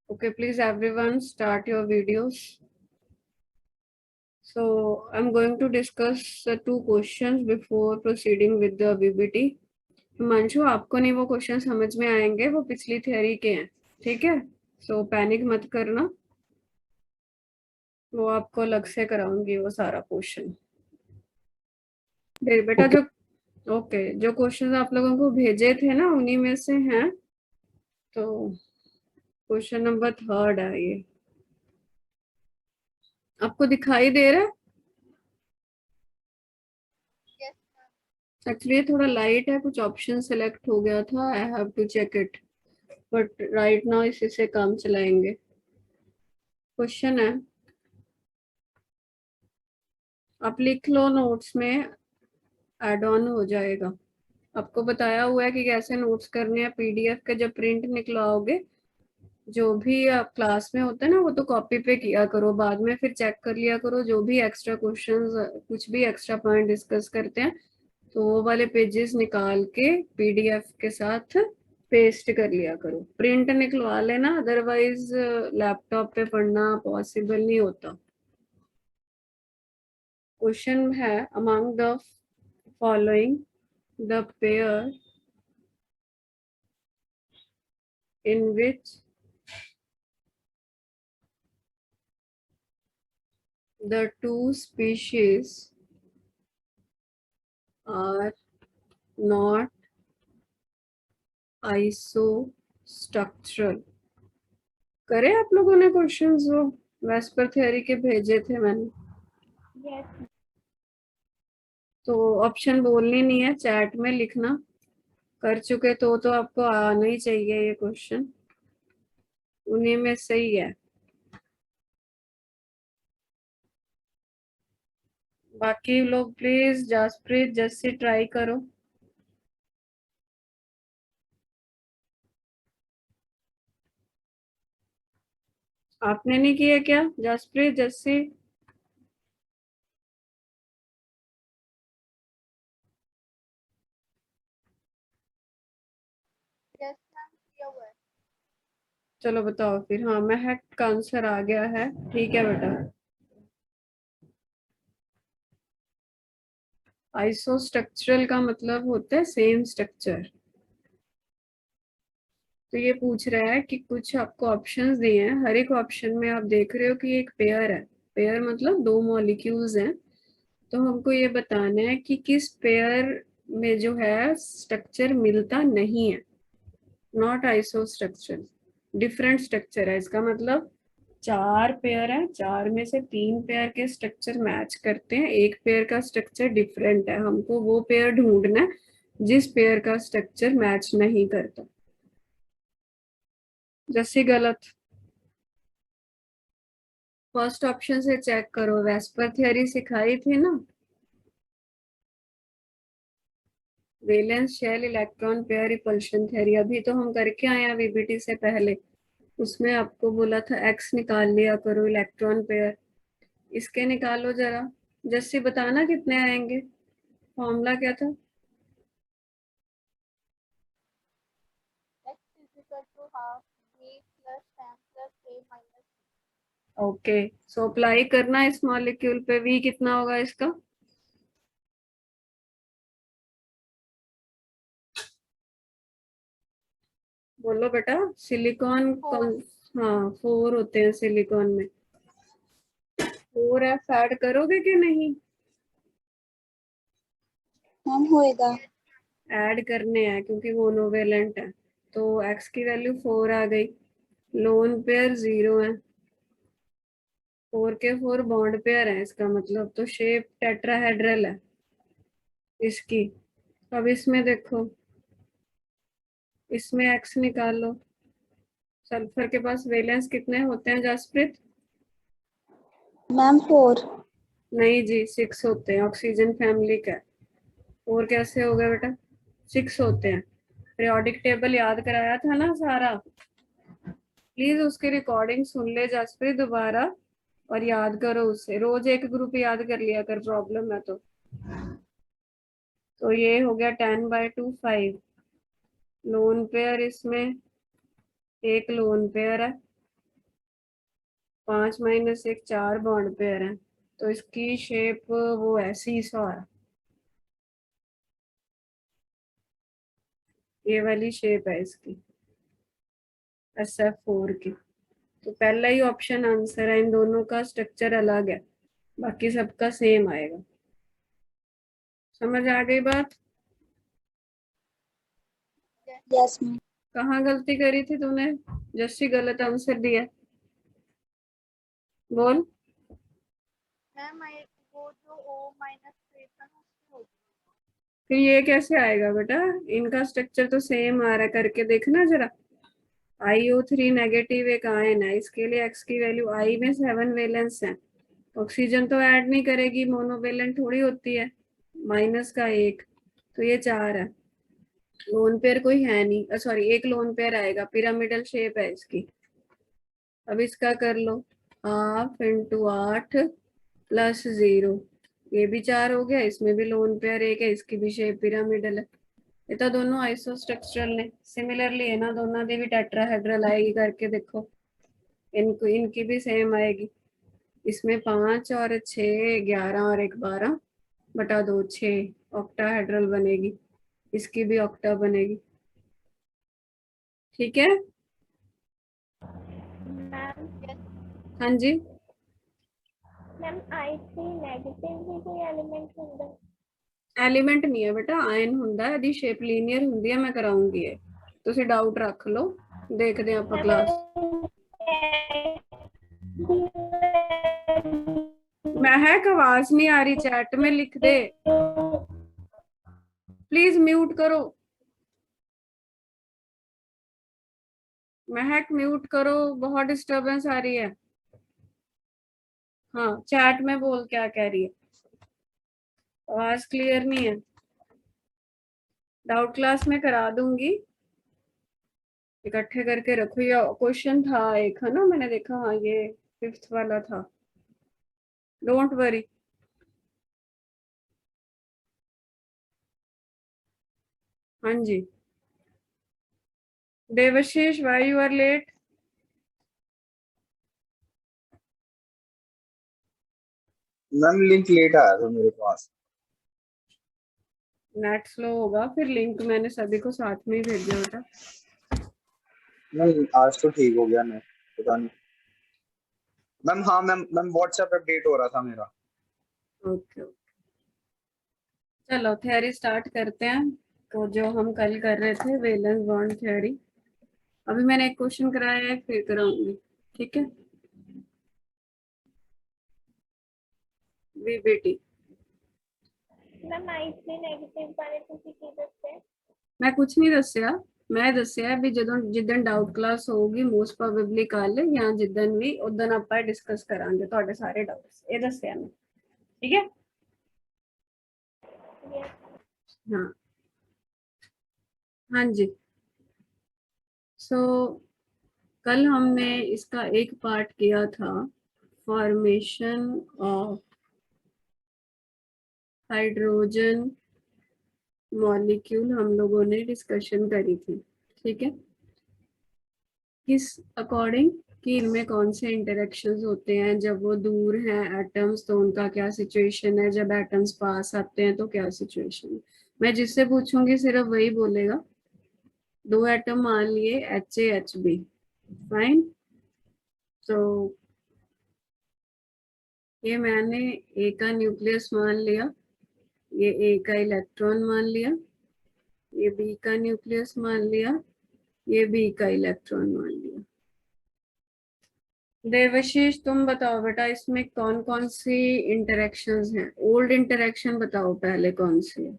Okay, please everyone start your videos. So I'm going to discuss two questions before proceeding with the VBT. Himanshu, आपको नहीं वो question समझ में आएंगे, वो पिछली थियरी के हैं, ठीक है? सो पैनिक मत करना, वो आपको अलग से कराऊंगी वो सारा क्वेश्चन। बेटा जो जो क्वेश्चन आप लोगों को भेजे थे ना उन्हीं में से हैं। तो क्वेश्चन नंबर 3 है ये, आपको दिखाई दे रहा है? एक्चुअली थोड़ा लाइट है, कुछ ऑप्शन सेलेक्ट हो गया था, I have to check it, but right now इसी से काम चलाएंगे। क्वेश्चन है, आप लिख लो, नोट्स में एड ऑन हो जाएगा। आपको बताया हुआ है कि कैसे नोट्स करने हैं। पीडीएफ के जब प्रिंट निकलाओगे, जो भी आप क्लास में होता है ना वो तो कॉपी पे किया करो, बाद में फिर चेक कर लिया करो। जो भी एक्स्ट्रा क्वेश्चंस, कुछ भी एक्स्ट्रा पॉइंट डिस्कस करते हैं तो वो वाले पेजेस निकाल के पीडीएफ के साथ पेस्ट कर लिया करो। प्रिंट निकलवा लेना, अदरवाइज लैपटॉप पे पढ़ना पॉसिबल नहीं होता। क्वेश्चन है, among the following the pair in which the two species are not isostructural। करे आप लोगों ने क्वेश्चंस वो वेस्पर थ्योरी के भेजे थे मैंने? yes. तो ऑप्शन बोलनी नहीं है, चैट में लिखना। कर चुके तो आपको आना ही चाहिए ये क्वेश्चन, उन्हीं में सही है। बाकी लोग प्लीज जसप्रीत जैसे ट्राई करो। आपने नहीं किया क्या जसप्रीत जैसे? चलो बताओ फिर। हाँ, महक का आंसर आ गया है, ठीक है बेटा। आइसोस्ट्रक्चरल का मतलब होता है सेम स्ट्रक्चर। तो ये पूछ रहा है कि कुछ आपको ऑप्शंस दिए हैं, हर एक ऑप्शन में आप देख रहे हो कि एक पेयर है। पेयर मतलब दो मॉलिक्यूल्स हैं, तो हमको ये बताना है कि किस पेयर में जो है स्ट्रक्चर मिलता नहीं है। नॉट आइसोस्ट्रक्चर, डिफरेंट स्ट्रक्चर है इसका मतलब। 4 पेयर है, 4 में से 3 पेयर के स्ट्रक्चर मैच करते हैं, एक पेयर का स्ट्रक्चर डिफरेंट है। हमको वो पेयर ढूंढना है जिस पेयर का स्ट्रक्चर मैच नहीं करता। जैसे गलत, फर्स्ट ऑप्शन से चेक करो, वेस्पर थ्योरी सिखाई थी ना, valence shell electron pair repulsion theory, अभी तो हम करके आए हैं वीबीटी से पहले। उसमें आपको बोला था एक्स निकाल लिया करो इलेक्ट्रॉन पेयर, इसके निकालो जरा। जैसे बताना कितने आएंगे, फॉर्मूला क्या था? ओके, सो अप्लाई करना इस मॉलिक्यूल पे। वी कितना होगा इसका? बोलो बेटा। सिलिकॉन कौन? हाँ, 4 होते हैं सिलिकॉन में। 4 ऐड करोगे कि नहीं? मैम होएगा, ऐड करने हैं क्योंकि वो नोवेलेंट है। तो एक्स की वैल्यू 4 आ गई, लोन पेयर 0 है, 4 के 4 बॉन्ड पेयर है इसका मतलब, तो शेप टेट्राहेड्रल है इसकी। अब इसमें देखो, इसमें एक्स निकाल लो। सल्फर के पास वैलेंस कितने होते हैं जसप्रीत? मैम 4। नहीं जी, 6 होते हैं, ऑक्सीजन फैमिली का। 4 कैसे हो गया बेटा? 6 होते हैं। पीरियोडिक टेबल याद कराया था ना सारा, प्लीज उसकी रिकॉर्डिंग सुन ले जसप्रीत दोबारा और याद करो उससे। रोज एक ग्रुप याद कर लिया कर, प्रॉब्लम है तो ये हो गया 10/2 5 लोन पेयर, इसमें एक लोन पेयर है। 5 माइनस 1 4 बॉन्ड पेयर है, तो इसकी शेप वो है सीसॉ है, ये वाली शेप है इसकी SF4 की। तो पहला ही ऑप्शन आंसर है, इन दोनों का स्ट्रक्चर अलग है, बाकी सबका सेम आएगा। समझ आ गई बात? Yes ma'am. कहाँ गलती करी थी तूने? जस्सी गलत आंसर दिया, बोल। मैम वो जो O माइनस था ना उसमें होता फिर ये कैसे आएगा बेटा? इनका स्ट्रक्चर तो सेम आ रहा है, करके देखना जरा। IO3 नेगेटिव एक आयन है, इसके लिए x की वैल्यू, I में 7 वैलेंस है, ऑक्सीजन तो ऐड नहीं करेगी, मोनोवेलेंट थोड़ी होती है, माइनस का 1, तो ये 4 है। लोन पेयर कोई है नहीं, सॉरी एक लोन पेयर आएगा, पिरामिडल शेप है इसकी। अब इसका कर लो, 1/2 × 8 + 0, ये भी 4 हो गया, इसमें भी लोन पेयर एक है, इसकी भी शेप पिरामिडल है। ये तो दोनों आइसोस्ट्रक्चरल ने, सिमिलरली है ना, दोनों की भी टेट्राहेड्रल आएगी, करके देखो। इनको इनकी भी सेम आएगी, इसमें 5 और 6 11 और 1 12/2 6 ऑक्टाहेड्रल बनेगी, इसकी भी ऑक्टा बनेगी। ठीक है? मैम। हाँ जी। मैम I3 नेगेटिव भी कोई एलिमेंट होता है? एलिमेंट नहीं है बेटा, आयन ਹੁੰਦਾ है, दी शेप लीनियर ਹੁੰਦੀ है, मैं कराऊंगी ये, ਤੁਸੀਂ डाउट रख लो, देखते हैं ਆਪਾਂ क्लास। महक आवाज नहीं आ रही, चैट में लिख दे, प्लीज म्यूट करो, महक म्यूट करो, बहुत डिस्टरबेंस आ रही है। हाँ चैट में बोल क्या कह रही है, आवाज क्लियर नहीं है। डाउट क्लास में करा दूंगी, इकट्ठे करके रखो, या क्वेश्चन था एक है ना, मैंने देखा, हाँ ये 5th वाला था, डोंट वरी। हाँ जी, Devashish why you are late? Ma'am link late आया था मेरे पास। नेट स्लो होगा, फिर लिंक मैंने सभी को साथ में ही भेजा बेटा। मैम आज तो ठीक हो गया, मैं पता नहीं मैम। हाँ मैम, व्हाट्सएप अपडेट हो रहा था मेरा। ओके ओके, चलो थ्योरी स्टार्ट करते हैं। तो जो हम कल कर रहे थे, वैलेंस बॉन्ड थ्योरी, अभी मैंने एक क्वेश्चन कराया है, फिर कराऊंगी, ठीक है? VBT। मैम I3 नेगेटिव बारे ਤੁਸੀਂ ਕੀ ਦੱਸਿਆ? मैं कुछ नहीं दसिया, मैं दसिया भी जिदन डाउट क्लास होगी मोस्ट प्रोबेबली कल, या जिदन भी उदन आप डिस्कस करांगे ਤੁਹਾਡੇ ਸਾਰੇ डाउट्स, ये दसिया मैं, ठीक है? हाँ हाँ जी। सो कल हमने इसका एक पार्ट किया था, फॉर्मेशन ऑफ हाइड्रोजन मॉलिक्यूल, हम लोगों ने डिस्कशन करी थी, ठीक है? किस अकॉर्डिंग, कि इनमें कौन से इंटरेक्शंस होते हैं, जब वो दूर हैं एटम्स तो उनका क्या सिचुएशन है, जब एटम्स पास आते हैं तो क्या सिचुएशन है। मैं जिससे पूछूंगी सिर्फ वही बोलेगा। 2 एटम मान लिए HAHB, फाइन। तो ये मैंने ए का न्यूक्लियस मान लिया, ये ए का इलेक्ट्रॉन मान लिया, ये बी का न्यूक्लियस मान लिया, ये बी का इलेक्ट्रॉन मान लिया। देवशीष तुम बताओ बेटा, इसमें कौन कौन सी इंटरेक्शंस हैं? ओल्ड इंटरेक्शन बताओ पहले कौन सी है?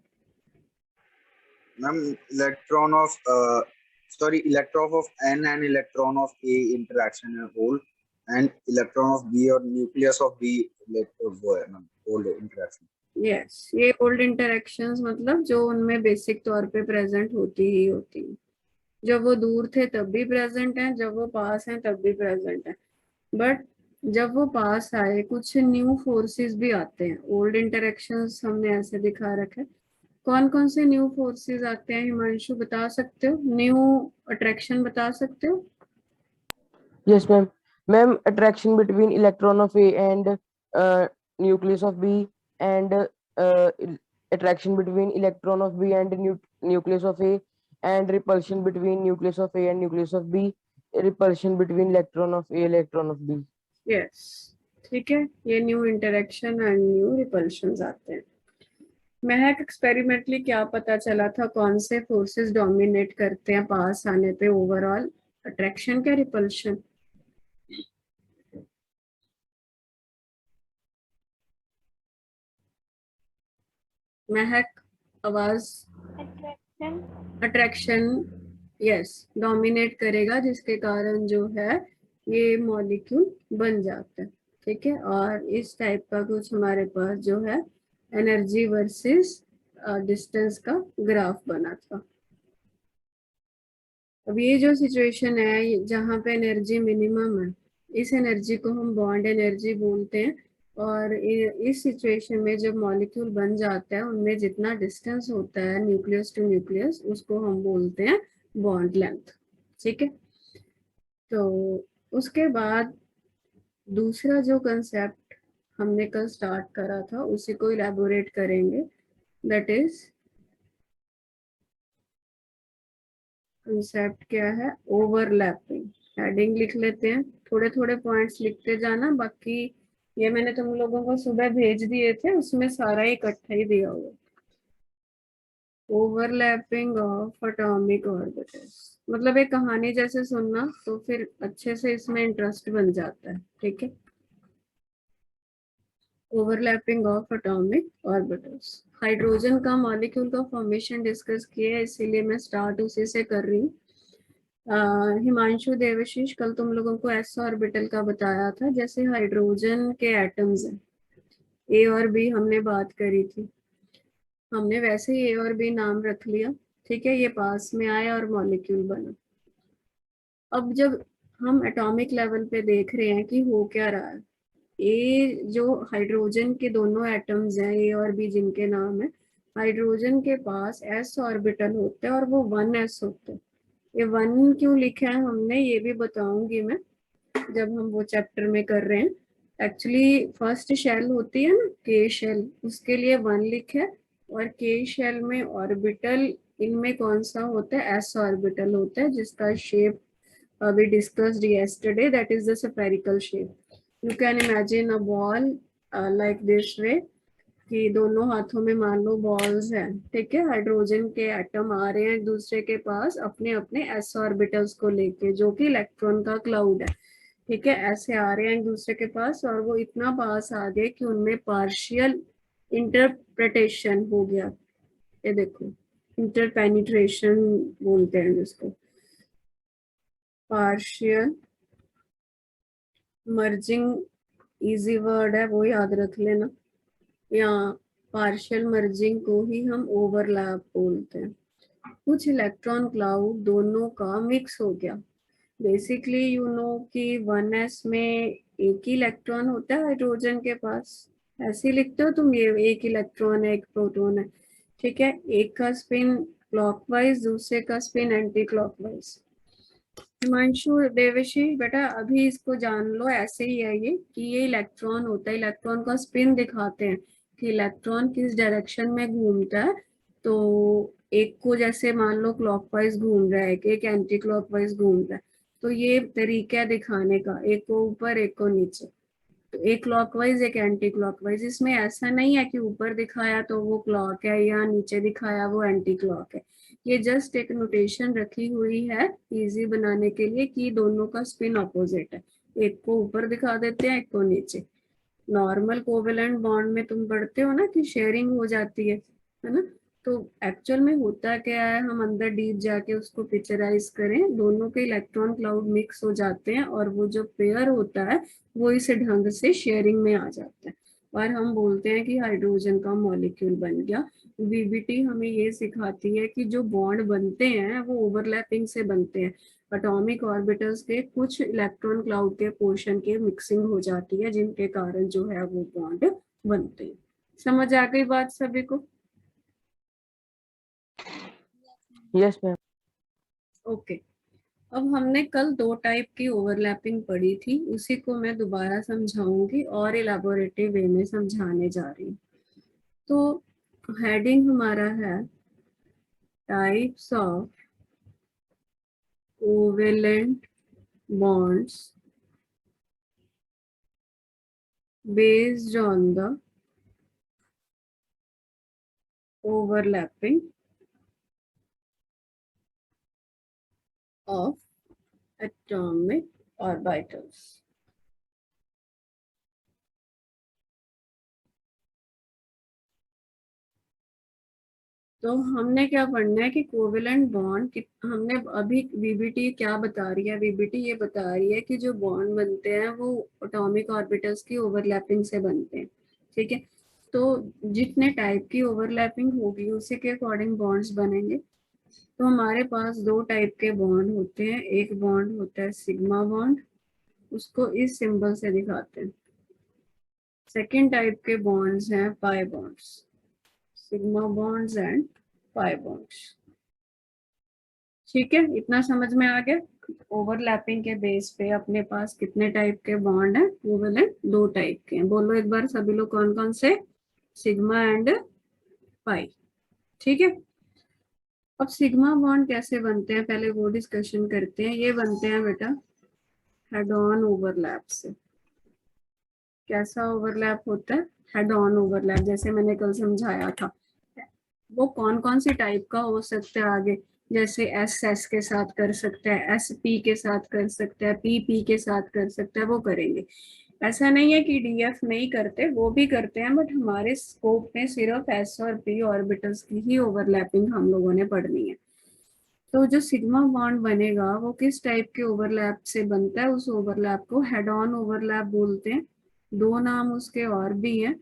Ma'am electron of electron of N and electron of A interaction है old, and electron of B और न्यूक्लियस ऑफ B वो है मैम ओल्ड इंटरेक्शन। यस, ये ओल्ड इंटरेक्शंस मतलब जो उनमें बेसिक तौर पे प्रेजेंट होती ही होती है, जब वो दूर थे तब भी प्रेजेंट है, जब वो पास हैं तब भी प्रेजेंट है। बट जब वो पास आए कुछ न्यू फोर्सेस भी आते हैं, ओल्ड इंटरेक्शंस हमने ऐसे दिखा रखे। कौन कौन से न्यू फोर्सेस आते हैं हिमांशु, बता सकते हो? न्यू अट्रैक्शन बता सकते हो? Yes ma'am, ma'am attraction between electron of A and nucleus of B and attraction between electron of B and nucleus of A and repulsion between nucleus of A and nucleus of B, repulsion between electron of A electron of B. Yes, ठीक है, ये new interaction and new repulsion आते हैं। महक, experimentally क्या पता चला था, कौन से फोर्सेस डोमिनेट करते हैं पास आने पे ओवरऑल, अट्रैक्शन क्या रिपल्शन? महक आवाज। अट्रैक्शन। अट्रैक्शन, यस, डोमिनेट करेगा, जिसके कारण जो है ये मॉलिक्यूल बन जाता है, ठीक है। और इस टाइप का कुछ हमारे पास जो है एनर्जी वर्सेस डिस्टेंस का ग्राफ बना था। अब ये जो सिचुएशन है जहाँ पे एनर्जी मिनिमम है, इस एनर्जी को हम बॉन्ड एनर्जी बोलते हैं। और इस सिचुएशन में जब मॉलिक्यूल बन जाता है, उनमें जितना डिस्टेंस होता है न्यूक्लियस टू न्यूक्लियस, उसको हम बोलते हैं बॉन्ड लेंथ, ठीक है। तो उसके बाद दूसरा जो कंसेप्ट हमने कल स्टार्ट करा था, उसी को इलेबोरेट करेंगे, दैट इज कंसेप्ट क्या है, ओवरलैपिंग। हेडिंग लिख लेते हैं, थोड़े थोड़े पॉइंट्स लिखते जाना, बाकी ये मैंने तुम लोगों को सुबह भेज दिए थे, उसमें सारा इकट्ठा ही दिया हुआ। ओवरलैपिंग ऑफ एटॉमिक ऑर्बिटल्स, मतलब एक कहानी जैसे सुनना, तो फिर अच्छे से इसमें इंटरेस्ट बन जाता है, ठीक है। Overlapping of atomic orbitals, hydrogen का मॉलिक्यूल का फॉर्मेशन डिस्कस किया है, इसीलिए मैं स्टार्ट उसी से कर रही हूँ। हिमांशु, देवशीष, कल तुम लोगों को एस ऑर्बिटल का बताया था, जैसे हाइड्रोजन के एटम्स हैं, ए और बी हमने बात करी थी, हमने वैसे ही ए और बी नाम रख लिया, ठीक है। ये पास में आया और मॉलिक्यूल बना। अब जब हम एटॉमिक लेवल पे देख रहे हैं कि हो क्या रहा है, ए जो हाइड्रोजन के दोनों एटम्स हैं, ए और बी जिनके नाम है, हाइड्रोजन के पास एस ऑर्बिटल होते हैं और वो 1s होते हैं। ये 1 क्यों लिखा है हमने, ये भी बताऊंगी मैं जब हम वो चैप्टर में कर रहे हैं। एक्चुअली फर्स्ट शेल होती है ना, के शेल, उसके लिए 1 लिखा है, और के शेल में ऑर्बिटल इनमें कौन सा होता है, एस ऑर्बिटल होता है, जिसका shape we discussed yesterday, that is the spherical shape. You can imagine a ball like this way, कि दोनों हाथों में मान लो बॉल्स हैं, ठीक है। हाइड्रोजन के एटम आ रहे हैं एक दूसरे के पास अपने अपने एस ऑर्बिटल्स को लेके, जो कि इलेक्ट्रॉन का क्लाउड है, ठीक है। ऐसे आ रहे हैं एक दूसरे के पास, और वो इतना पास आ गए कि उनमें पार्शियल इंटरप्रिटेशन हो गया। ये देखो, इंटरपेनिट्रेशन बोलते हैं जिसको, पार्शियल मर्जिंग, इजी वर्ड है, वो याद रख लेना। या पार्शियल मर्जिंग को ही हम ओवरलैप बोलते हैं। कुछ इलेक्ट्रॉन क्लाउड दोनों का मिक्स हो गया। बेसिकली यू नो कि 1s में एक ही इलेक्ट्रॉन होता है हाइड्रोजन के पास, ऐसे ही लिखते हो तुम, ये एक इलेक्ट्रॉन है एक प्रोटॉन है, ठीक है। एक का स्पिन क्लॉकवाइज, दूसरे का spin anti clockwise. Himanshu, Devshi, बेटा अभी इसको जान लो, ऐसे ही है ये कि ये इलेक्ट्रॉन होता है, इलेक्ट्रॉन का स्पिन दिखाते हैं कि इलेक्ट्रॉन किस डायरेक्शन में घूमता है। तो एक को जैसे मान लो क्लॉकवाइज घूम रहा है, एक एंटी क्लॉकवाइज घूम रहा है, तो ये तरीका दिखाने का, एक को ऊपर एक को नीचे, तो एक क्लॉकवाइज एक एंटी क्लॉकवाइज। इसमें ऐसा नहीं है कि ऊपर दिखाया तो वो क्लॉक है या नीचे दिखाया वो एंटी क्लॉक है, ये जस्ट एक नोटेशन रखी हुई है इजी बनाने के लिए कि दोनों का स्पिन अपोजिट है, एक को ऊपर दिखा देते हैं एक को नीचे। नॉर्मल कोवेलेंट बॉन्ड में तुम पढ़ते हो ना कि शेयरिंग हो जाती है ना। तो एक्चुअल में होता क्या है, हम अंदर डीप जाके उसको पिक्चराइज करें, दोनों के इलेक्ट्रॉन क्लाउड मिक्स हो जाते हैं, और वो जो पेयर होता है वो इस ढंग से शेयरिंग में आ जाता है, और हम बोलते हैं कि हाइड्रोजन का मॉलिक्यूल बन गया। वीबीटी हमें ये सिखाती है कि जो बॉन्ड बनते हैं वो ओवरलैपिंग से बनते हैं, एटॉमिक ऑर्बिटल्स के कुछ इलेक्ट्रॉन क्लाउड के पोर्शन के मिक्सिंग हो जाती है, जिनके कारण जो है वो बॉन्ड बनते हैं। समझ आ गई बात सभी को? Yes ma'am. ओके, अब हमने कल दो टाइप की ओवरलैपिंग पढ़ी थी, उसी को मैं दोबारा समझाऊंगी और इलाबोरेटिव वे में समझाने जा रही हूँ। तो हेडिंग हमारा है types of covalent bonds based on the overlapping of atomic orbitals. तो हमने क्या पढ़ना है कि कोवेलेंट बॉन्ड, हमने अभी वीबीटी क्या बता रही है, वीबीटी ये बता रही है कि जो बॉन्ड बनते हैं वो एटॉमिक ऑर्बिटल्स की ओवरलैपिंग से बनते हैं, ठीक है। तो जितने टाइप की ओवरलैपिंग होगी उसी के अकॉर्डिंग बॉन्ड्स बनेंगे। तो हमारे पास दो टाइप के बॉन्ड होते हैं, एक बॉन्ड होता है सिग्मा बॉन्ड, उसको इस सिंबल से दिखाते हैं। सेकेंड टाइप के बॉन्ड्स हैं pi bonds, sigma bonds and pi bonds, ठीक है। इतना समझ में आ गया। ओवरलैपिंग के बेस पे अपने पास कितने टाइप के बॉन्ड हैं, वो बोले दो टाइप के हैं। बोलो एक बार सभी लोग कौन कौन से, सिग्मा एंड पाई, ठीक है। अब सिग्मा बॉन्ड कैसे बनते हैं पहले वो डिस्कशन करते हैं। ये बनते हैं बेटा हेड ऑन ओवरलैप से। कैसा ओवरलैप होता है, हेड ऑन ओवरलैप, जैसे मैंने कल समझाया था। वो कौन कौन सी टाइप का हो सकता है आगे, जैसे एस एस के साथ कर सकता है, एस पी के साथ कर सकता है, पी पी के साथ कर सकता है, वो करेंगे। ऐसा नहीं है कि डीएफ नहीं करते, वो भी करते हैं, बट हमारे स्कोप में सिर्फ एस और पी ऑर्बिटल्स की ही ओवरलैपिंग हम लोगों ने पढ़नी है। तो जो सिग्मा बॉन्ड बनेगा वो किस टाइप के ओवरलैप से बनता है, उस ओवरलैप को हेड ऑन ओवरलैप बोलते हैं। दो नाम उसके और भी हैं,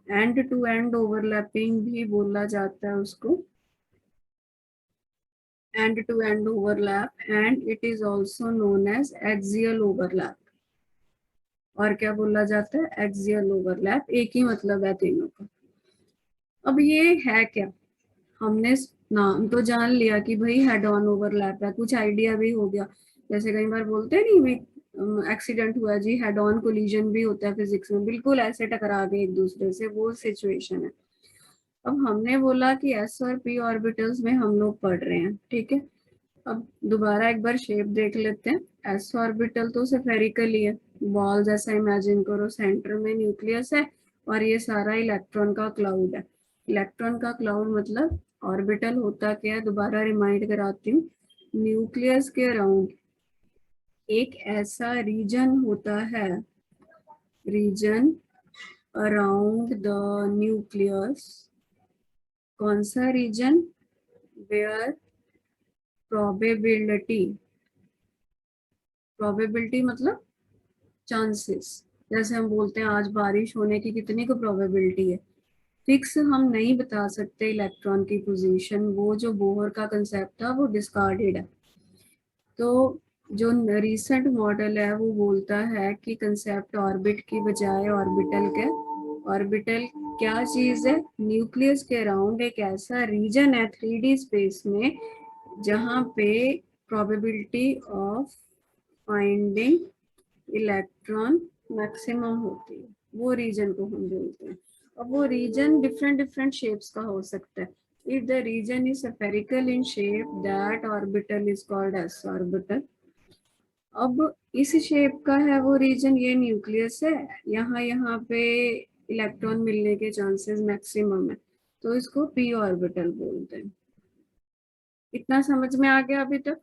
एंड टू एंड ओवरलैपिंग भी बोला जाता है उसको, end to end overlap, and it is also known as axial overlap. और क्या बोला जाता है, एक्सियल ओवरलैप, एक ही मतलब है तीनों का। अब ये है क्या, हमने नाम तो जान लिया कि भाई हेड ऑन ओवरलैप है, कुछ आइडिया भी हो गया। जैसे कई बार बोलते हैं नहीं भाई एक्सीडेंट हुआ जी, हेड ऑन कोलिजन भी होता है फिजिक्स में, बिल्कुल ऐसे टकरा गए एक दूसरे से, वो सिचुएशन है। अब हमने बोला कि एस और पी ऑर्बिटल्स में हम लोग पढ़ रहे हैं, ठीक है। अब दोबारा एक बार शेप देख लेते हैं। एस ऑर्बिटल तो स्फेरिकल ही है, बॉल जैसा इमेजिन करो, सेंटर में न्यूक्लियस है और ये सारा इलेक्ट्रॉन का क्लाउड है। इलेक्ट्रॉन का क्लाउड मतलब ऑर्बिटल होता क्या है, दोबारा रिमाइंड कराती हूँ। न्यूक्लियस के अराउंड एक ऐसा रीजन होता है, रीजन अराउंड द न्यूक्लियस। कौन सा रीजन, वेयर प्रोबेबिलिटी, प्रोबेबिलिटी मतलब चांसेस। जैसे हम बोलते हैं आज बारिश होने की कितनी को प्रोबेबिलिटी है, फिक्स हम नहीं बता सकते इलेक्ट्रॉन की पोजीशन, वो जो बोहर का कंसेप्ट था वो डिस्कार्डेड है। तो जो रिसेंट मॉडल है वो बोलता है कि कंसेप्ट ऑर्बिट की बजाय ऑर्बिटल के, ऑर्बिटल क्या चीज है, न्यूक्लियस के अराउंड एक ऐसा रीजन है 3D स्पेस में जहाँ पे probability of finding electron maximum होती है, वो रीजन को हम बोलते हैं। अब वो रीजन डिफरेंट डिफरेंट शेप्स का हो सकता है। If the region is spherical in shape, that orbital is called s orbital। अब इस शेप का है वो रीजन, ये न्यूक्लियस है, यहाँ यहाँ पे इलेक्ट्रॉन मिलने के चांसेस मैक्सिमम है, तो इसको पी ऑर्बिटल बोलते हैं। इतना समझ में आ गया अभी तक।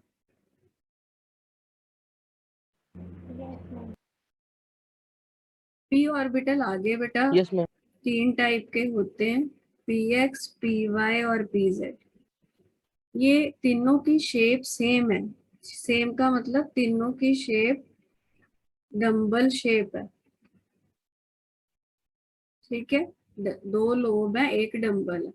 पी ऑर्बिटल आगे बेटा यस मैम। तीन टाइप के होते हैं, पी एक्स, पी वाई और पी जेड। ये तीनों की शेप सेम है, सेम का मतलब तीनों की शेप डम्बल शेप है, ठीक है। दो लोब है, एक डम्बल है।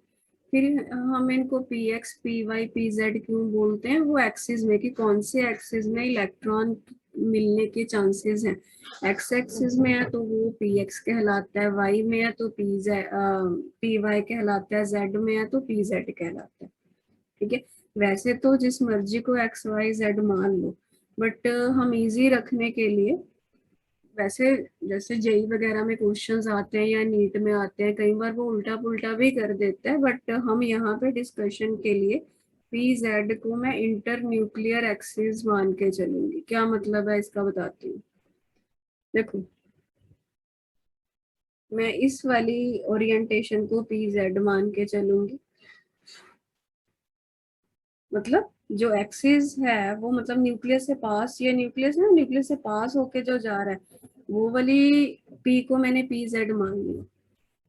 फिर हम इनको p x, p y, p z क्यों बोलते हैं, वो एक्सिस में कि कौन से एक्सिस में इलेक्ट्रॉन मिलने के चांसेस हैं। एक्स एक्सिस में है तो वो पी एक्स कहलाता है, वाई में है तो पी वाई कहलाता है, जेड में है तो पी जेड कहलाता है, ठीक है। वैसे तो जिस मर्जी को एक्स वाई जेड मान लो, बट हम इजी रखने के लिए, वैसे जैसे जेई वगैरह में क्वेश्चंस आते हैं या नीट में आते हैं, कई बार वो उल्टा पुल्टा भी कर देता है, बट हम यहाँ पे डिस्कशन के लिए पी जेड को मैं इंटर न्यूक्लियर एक्सिस मान के चलूंगी। क्या मतलब है इसका बताती हूँ। देखो, मैं इस वाली ओरिएंटेशन को पी जेड मान के चलूंगी, मतलब जो एक्सिस है वो मतलब न्यूक्लियस से पास, ये न्यूक्लियस है, न्यूक्लियस से पास होके जो जा रहा है वो वाली पी को मैंने पी जेड मान लिया।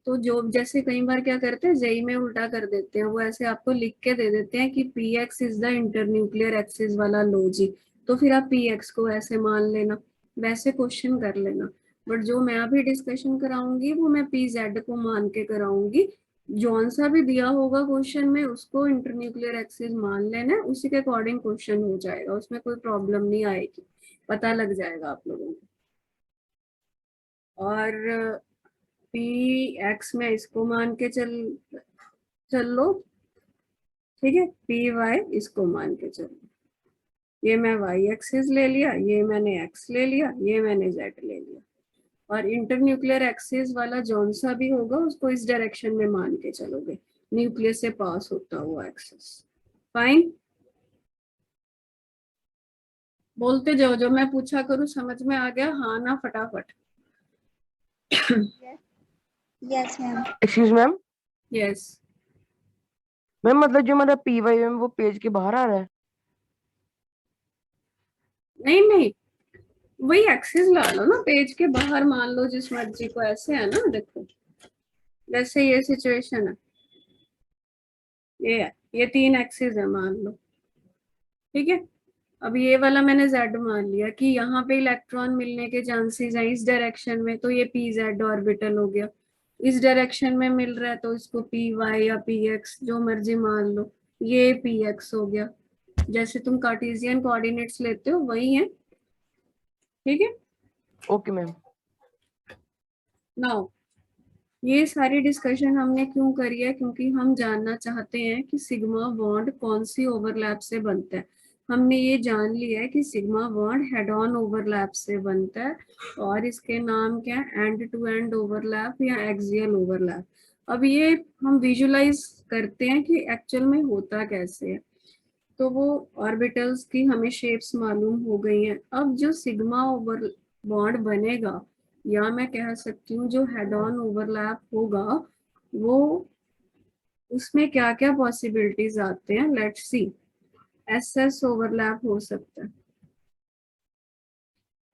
तो जो जैसे कई बार क्या करते हैं जेई में उल्टा कर देते हैं, वो ऐसे आपको लिख के दे देते हैं कि P x is the internuclear axis वाला लो जी, तो फिर आप पी एक्स को ऐसे मान लेना, वैसे क्वेश्चन कर लेना। बट जो मैं अभी डिस्कशन कराऊंगी वो मैं पी जेड को मान के कराऊंगी। जौन सा भी दिया होगा क्वेश्चन में उसको इंटरन्यूक्लियर एक्सिस मान लेना है, उसी के अकॉर्डिंग क्वेश्चन हो जाएगा, उसमें कोई प्रॉब्लम नहीं आएगी, पता लग जाएगा आप लोगों को। और पी एक्स में इसको मान के चल लो, ठीक है, पी वाई इसको मान के चलो। ये मैं वाई एक्सिस ले लिया, ये मैंने एक्स ले लिया, ये मैंने जेड ले लिया। और इंटरन्यूक्लियर एक्सिस वाला जौन सा भी होगा उसको इस डायरेक्शन में मान के चलोगे, न्यूक्लियस से पास होता हुआ एक्सिस। फाइन, बोलते जाओ, जो मैं पूछा करूँ समझ में आ गया, हाँ ना फटाफट। Yes ma'am. Excuse ma'am. Yes. Ma'am मतलब जो मेरा पी वाई मैम वो पेज के बाहर आ रहा है। नहीं नहीं, वही एक्सिस ला लो ना, पेज के बाहर मान लो जिस मर्जी को, ऐसे है ना, देखो जैसे ये सिचुएशन है, ये 3 एक्सिस है मान लो, ठीक है। अब ये वाला मैंने जेड मान लिया कि यहाँ पे इलेक्ट्रॉन मिलने के चांसेस हैं इस डायरेक्शन में, तो ये पी जेड ऑर्बिटल हो गया। इस डायरेक्शन में मिल रहा है तो इसको पी वाई या पी एक्स जो मर्जी मान लो, ये पी एक्स हो गया। जैसे तुम कार्टेशियन कोऑर्डिनेट्स लेते हो वही है, ठीक है। Okay ma'am. नाउ ये सारी डिस्कशन हमने क्यों करी है, क्योंकि हम जानना चाहते हैं कि सिग्मा बॉन्ड कौन सी ओवरलैप से बनता है। हमने ये जान लिया है कि sigma bond head on overlap से बनता है, और इसके नाम क्या है, एंड टू एंड ओवरलैप या एक्सियल ओवरलैप। अब ये हम विजुलाइज करते हैं कि एक्चुअल में होता कैसे है। तो वो ऑर्बिटल्स की हमें शेप्स मालूम हो गई हैं। अब जो सिग्मा ओवर बॉन्ड बनेगा, या मैं कह सकती हूँ जो हेड ऑन ओवरलैप होगा, वो उसमें क्या क्या पॉसिबिलिटीज आते हैं, लेट्स सी। एसएस ओवरलैप हो सकता है।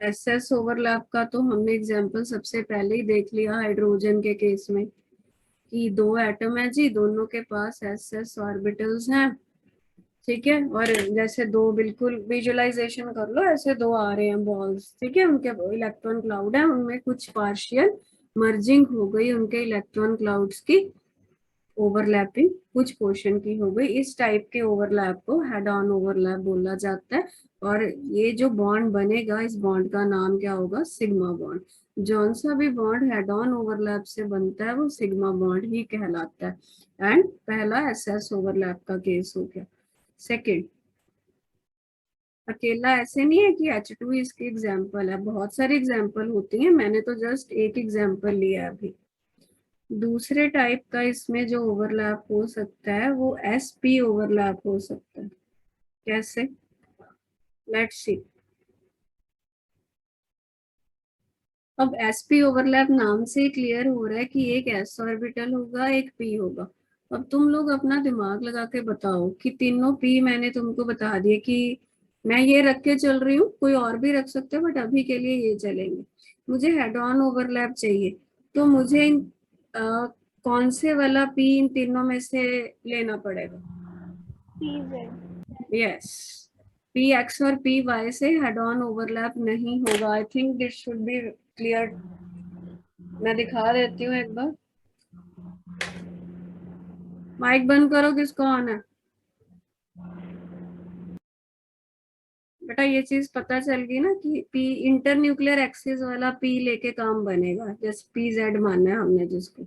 एसएस ओवरलैप का तो हमने एग्जांपल सबसे पहले ही देख लिया हाइड्रोजन के केस में, कि 2 एटम है जी, दोनों के पास एसएस ऑर्बिटल्स हैं, ठीक है। और जैसे 2 बिल्कुल विजुअलाइजेशन कर लो, ऐसे 2 आ रहे हैं बॉल्स, ठीक है, उनके इलेक्ट्रॉन क्लाउड है, उनमें कुछ पार्शियल मर्जिंग हो गई, उनके इलेक्ट्रॉन क्लाउड्स की ओवरलैपिंग कुछ पोर्शन की हो गई। इस टाइप के ओवरलैप को हेड ऑन ओवरलैप बोला जाता है। और ये जो बॉन्ड बनेगा, इस बॉन्ड का नाम क्या होगा, सिग्मा बॉन्ड। जौन सा भी बॉन्ड हेड ऑन ओवरलैप से बनता है वो सिग्मा बॉन्ड ही कहलाता है। एंड पहला एसएस ओवरलैप का केस हो गया। सेकेंड, अकेला ऐसे नहीं है कि H2 इसकी एग्जाम्पल है, बहुत सारी एग्जाम्पल होती हैं, मैंने तो जस्ट एक एग्जाम्पल लिया है अभी। दूसरे टाइप का इसमें जो ओवरलैप हो सकता है वो sp ओवरलैप हो सकता है। कैसे, लेट्स सी। अब sp ओवरलैप नाम से क्लियर हो रहा है कि एक s ऑर्बिटल होगा, एक p होगा। अब तुम लोग अपना दिमाग लगा के बताओ कि तीनों p मैंने तुमको बता दिए कि मैं ये रख के चल रही हूँ, कोई और भी रख सकते हो बट अभी के लिए ये चलेंगे। मुझे हेड ऑन ओवरलैप चाहिए, तो मुझे कौन से वाला p इन तीनों में से लेना पड़ेगा, P Z. Yes. P x और पी वाई से हेड ऑन ओवरलैप नहीं होगा। I think this should be clear. मैं दिखा देती हूँ एक बार। माइक बंद करो, किसको ऑन है बेटा। ये चीज पता चल गई ना कि पी इंटर न्यूक्लियर एक्सिस वाला पी लेके काम बनेगा, जैसे पी जेड मानना है हमने जिसको,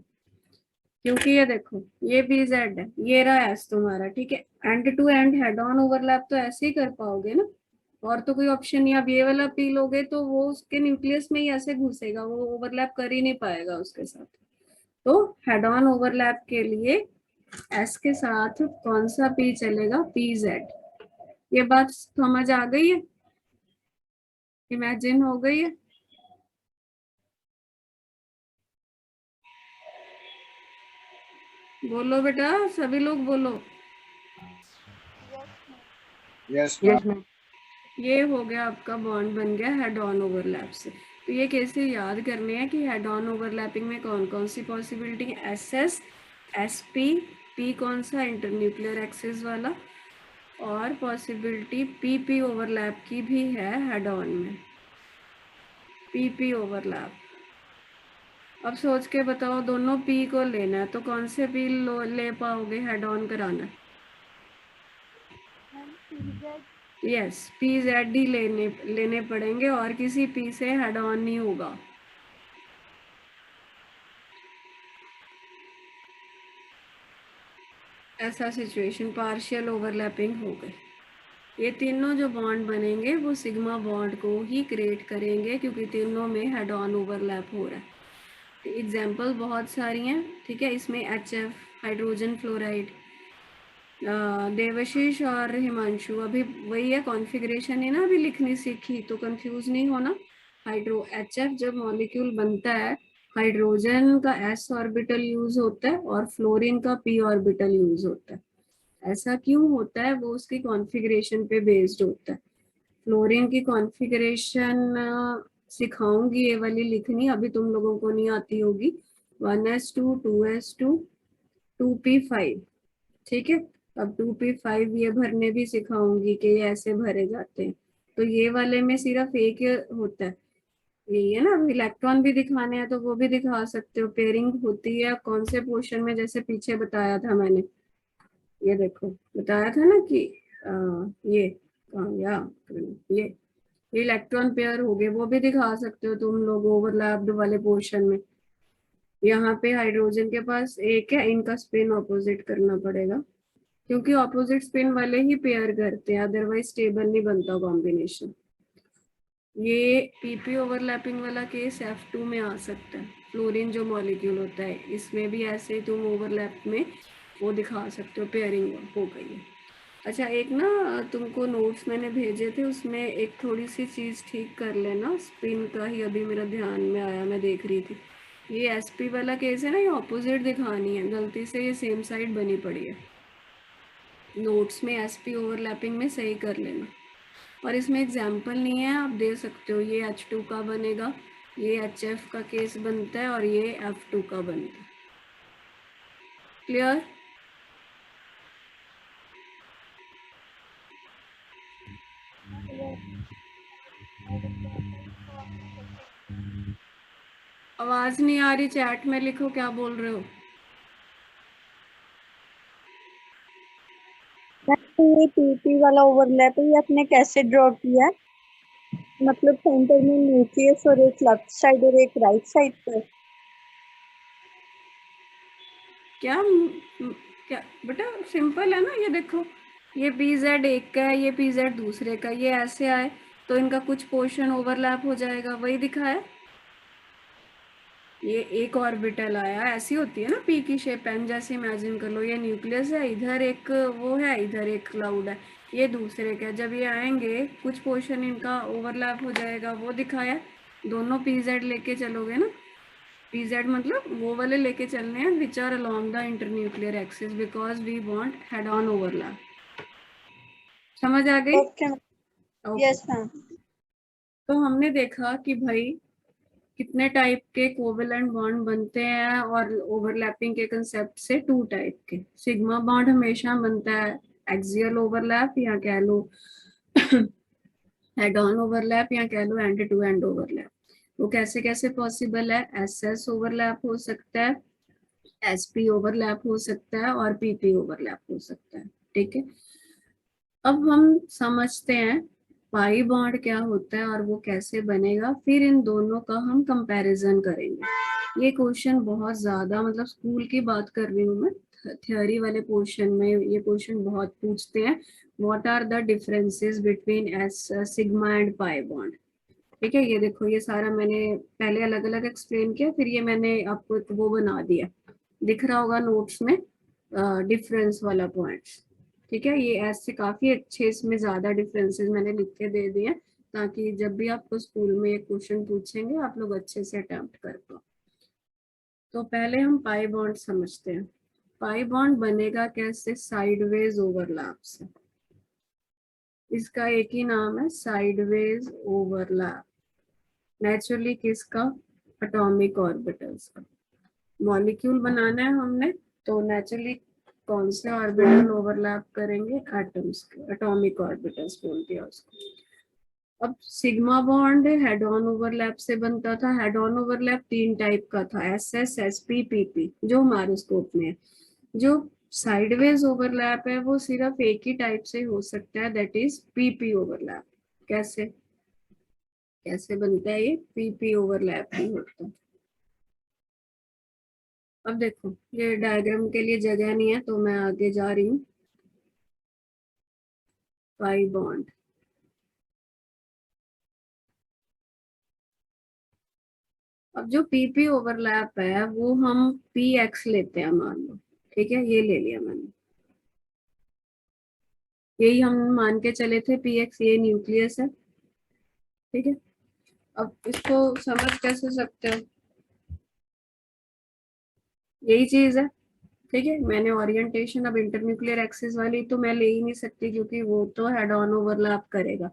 क्योंकि ये देखो ये पी जेड है, ये रहा एस तुम्हारा, ठीक है। End to end head on overlap तो ऐसे ही कर पाओगे ना, और तो कोई ऑप्शन नहीं। अब ये वाला पी लोगे तो वो उसके न्यूक्लियस में ही ऐसे घुसेगा, वो ओवरलैप कर ही नहीं पाएगा उसके साथ। तो हेड ऑन ओवरलैप के लिए एस के साथ कौन सा पी चलेगा? P Z. ये बात समझ आ गई है? इमेजिन हो गई है? बोलो बेटा, सभी लोग बोलो। Yes, Yes, ma'am. ma'am. ये हो गया आपका बॉन्ड बन गया हेड ऑन ओवरलैप से। तो ये कैसे याद करने हैं कि हेड ऑन ओवरलैपिंग में कौन कौन सी पॉसिबिलिटी है? S s, s p, P कौन सा? इंटरन्यूक्लियर एक्सिस वाला। और पॉसिबिलिटी पी पी ओवरलैप की भी है हेड ऑन में, पी पी ओवरलैप। अब सोच के बताओ, दोनों पी को लेना है तो कौन से पी ले पाओगे हेड ऑन कराना? यस, पी जेड ही लेने पड़ेंगे और किसी पी से हेड ऑन नहीं होगा। ऐसा सिचुएशन, पार्शियल ओवरलैपिंग हो गई। ये तीनों जो बॉन्ड बनेंगे वो सिग्मा बॉन्ड को ही क्रिएट करेंगे क्योंकि तीनों में हेड ऑन ओवरलैप हो रहा है। एग्जाम्पल बहुत सारी हैं, ठीक है। इसमें HF, हाइड्रोजन फ्लोराइड। देवशीष और हिमांशु अभी वही है, कॉन्फ़िगरेशन है ना, अभी लिखनी सीखी तो कंफ्यूज नहीं होना। हाइड्रो HF जब मॉलिक्यूल बनता है, हाइड्रोजन का s ऑर्बिटल यूज होता है और फ्लोरीन का p ऑर्बिटल यूज होता है। ऐसा क्यों होता है? वो उसकी कॉन्फ़िगरेशन पे बेस्ड होता है। फ्लोरीन की कॉन्फ़िगरेशन सिखाऊंगी, ये वाली लिखनी अभी तुम लोगों को नहीं आती होगी। 1s2 2s2 2p5, ठीक है। अब 2p5 ये भरने भी सिखाऊंगी कि ये ऐसे भरे जाते हैं। तो ये वाले में सिर्फ एक होता है, यही है ना। इलेक्ट्रॉन भी दिखाने हैं तो वो भी दिखा सकते हो। पेयरिंग होती है कौन से पोर्शन में? जैसे पीछे बताया था मैंने, ये देखो बताया था ना कि ये या ये इलेक्ट्रॉन पेयर हो गए, वो भी दिखा सकते हो तुम लोग ओवरलैप्ड वाले पोर्शन में। यहाँ पे हाइड्रोजन के पास एक है, इनका स्पिन ऑपोजिट करना पड़ेगा क्योंकि ऑपोजिट स्पिन वाले ही पेयर करते हैं, अदरवाइज स्टेबल नहीं बनता कॉम्बिनेशन। ये पीपी ओवरलैपिंग वाला केस F2 में आ सकता है। फ्लोरीन जो मॉलिक्यूल होता है इसमें भी ऐसे ही तुम ओवरलैप में वो दिखा सकते हो, पेयरिंग हो गई है। अच्छा, एक ना तुमको नोट्स मैंने भेजे थे, उसमें एक थोड़ी सी चीज़ ठीक कर लेना। स्पिन का ही अभी मेरा ध्यान में आया, मैं देख रही थी। ये SP वाला केस है ना, ये ऑपोजिट दिखानी है, गलती से ये सेम साइड बनी पड़ी है। नोट्स में SP ओवरलैपिंग में सही कर लेना। और इसमें एग्जाम्पल नहीं है, आप दे सकते हो। ये H2 का बनेगा, ये HF का केस बनता है और ये F2 का बनता है। क्लियर? आवाज नहीं आ रही, चैट में लिखो क्या बोल रहे हो। ये पीपी वाला ओवरलैप है, ये आपने कैसे ड्रॉ किया है? मतलब सेंटर में न्यूक्लियस और एक लेफ्ट साइड और एक राइट साइड पर। क्या क्या बेटा, सिंपल है ना। ये देखो, ये PZ एक का है, ये PZ दूसरे का, ये ऐसे आए तो इनका कुछ पोर्शन ओवरलैप हो जाएगा, वही दिखा है। ये एक ऑर्बिटल आया, ऐसी होती है ना पी की शेप, पेन जैसे इमेजिन कर लो। ये न्यूक्लियस है, इधर एक वो है, इधर एक क्लाउड है, ये दूसरे का। जब ये आएंगे कुछ पोर्शन इनका ओवरलैप हो जाएगा, वो दिखाया। दोनों PZ लेके चलोगे ना, PZ मतलब वो वाले लेके चलने हैं which are along the internuclear axis because we want head on overlap. समझ आ गई? Okay, yes ma'am. तो हमने देखा कि भाई कितने टाइप के कोवेलेंट बॉन्ड बनते हैं, और ओवरलैपिंग के कंसेप्ट से 2 टाइप के। सिग्मा बॉन्ड हमेशा बनता है एक्सियल ओवरलैप, या कह लो हेड ऑन ओवरलैप, या कह लो एंड टू एंड ओवरलैप। वो कैसे कैसे पॉसिबल है? SS ओवरलैप हो सकता है, SP ओवरलैप हो सकता है और PP ओवरलैप हो सकता है, ठीक है। अब हम समझते हैं पाई बॉन्ड क्या होता है और वो कैसे बनेगा, फिर इन दोनों का हम कंपैरिजन करेंगे। ये क्वेश्चन बहुत ज्यादा, मतलब स्कूल की बात कर रही हूँ मैं, थ्योरी वाले पोर्शन में ये क्वेश्चन बहुत पूछते हैं। What are the differences between s sigma and pi bond. ठीक है, ये देखो ये सारा मैंने पहले अलग अलग एक्सप्लेन किया, फिर ये मैंने आपको एक वो बना दिया, दिख रहा होगा नोट्स में डिफरेंस वाला पॉइंट्स। ठीक है, ये ऐसे काफी अच्छे, इसमें ज्यादा डिफरेंसेस मैंने लिख के दे दिए ताकि जब भी आपको स्कूल में ये क्वेश्चन पूछेंगे आप लोग अच्छे से अटेम्प्ट कर पाओ। तो पहले हम पाई बॉन्ड समझते हैं। पाई बॉन्ड बनेगा कैसे? साइडवेज ओवरलैप से। इसका एक ही नाम है, साइडवेज ओवरलैप। नेचुरली किसका? एटॉमिक ऑर्बिटल्स का। मॉलिक्यूल बनाना है हमने, तो नेचुरली कौन से ऑर्बिटल ओवरलैप करेंगे? एटम्स के, एटॉमिक ऑर्बिटल्स बोलते हैं उसको। अब sigma bond head on overlap से बनता था। हेड ऑन ओवरलैप 3 टाइप का था, S s, s p, p P, जो हमारे स्कोप में है। जो साइडवेज ओवरलैप है वो सिर्फ एक ही टाइप से हो सकता है, दैट इज पीपी ओवरलैप। कैसे कैसे बनता है ये? पीपी ओवरलैप ही होता है। अब देखो ये डायग्राम के लिए जगह नहीं है तो मैं आगे जा रही हूँ। पाई बॉन्ड, अब जो पीपी ओवरलैप है वो हम पी एक्स लेते हैं, मान लो। ठीक है, ये ले लिया मैंने, यही हम मान के चले थे पी एक्स, ये न्यूक्लियस है। ठीक है, अब इसको समझ कैसे सकते हो? यही चीज है। ठीक है, मैंने ओरिएंटेशन अब इंटरन्यूक्लियर एक्सिस वाली तो मैं ले ही नहीं सकती क्योंकि वो तो हेड ऑन ओवरलैप करेगा।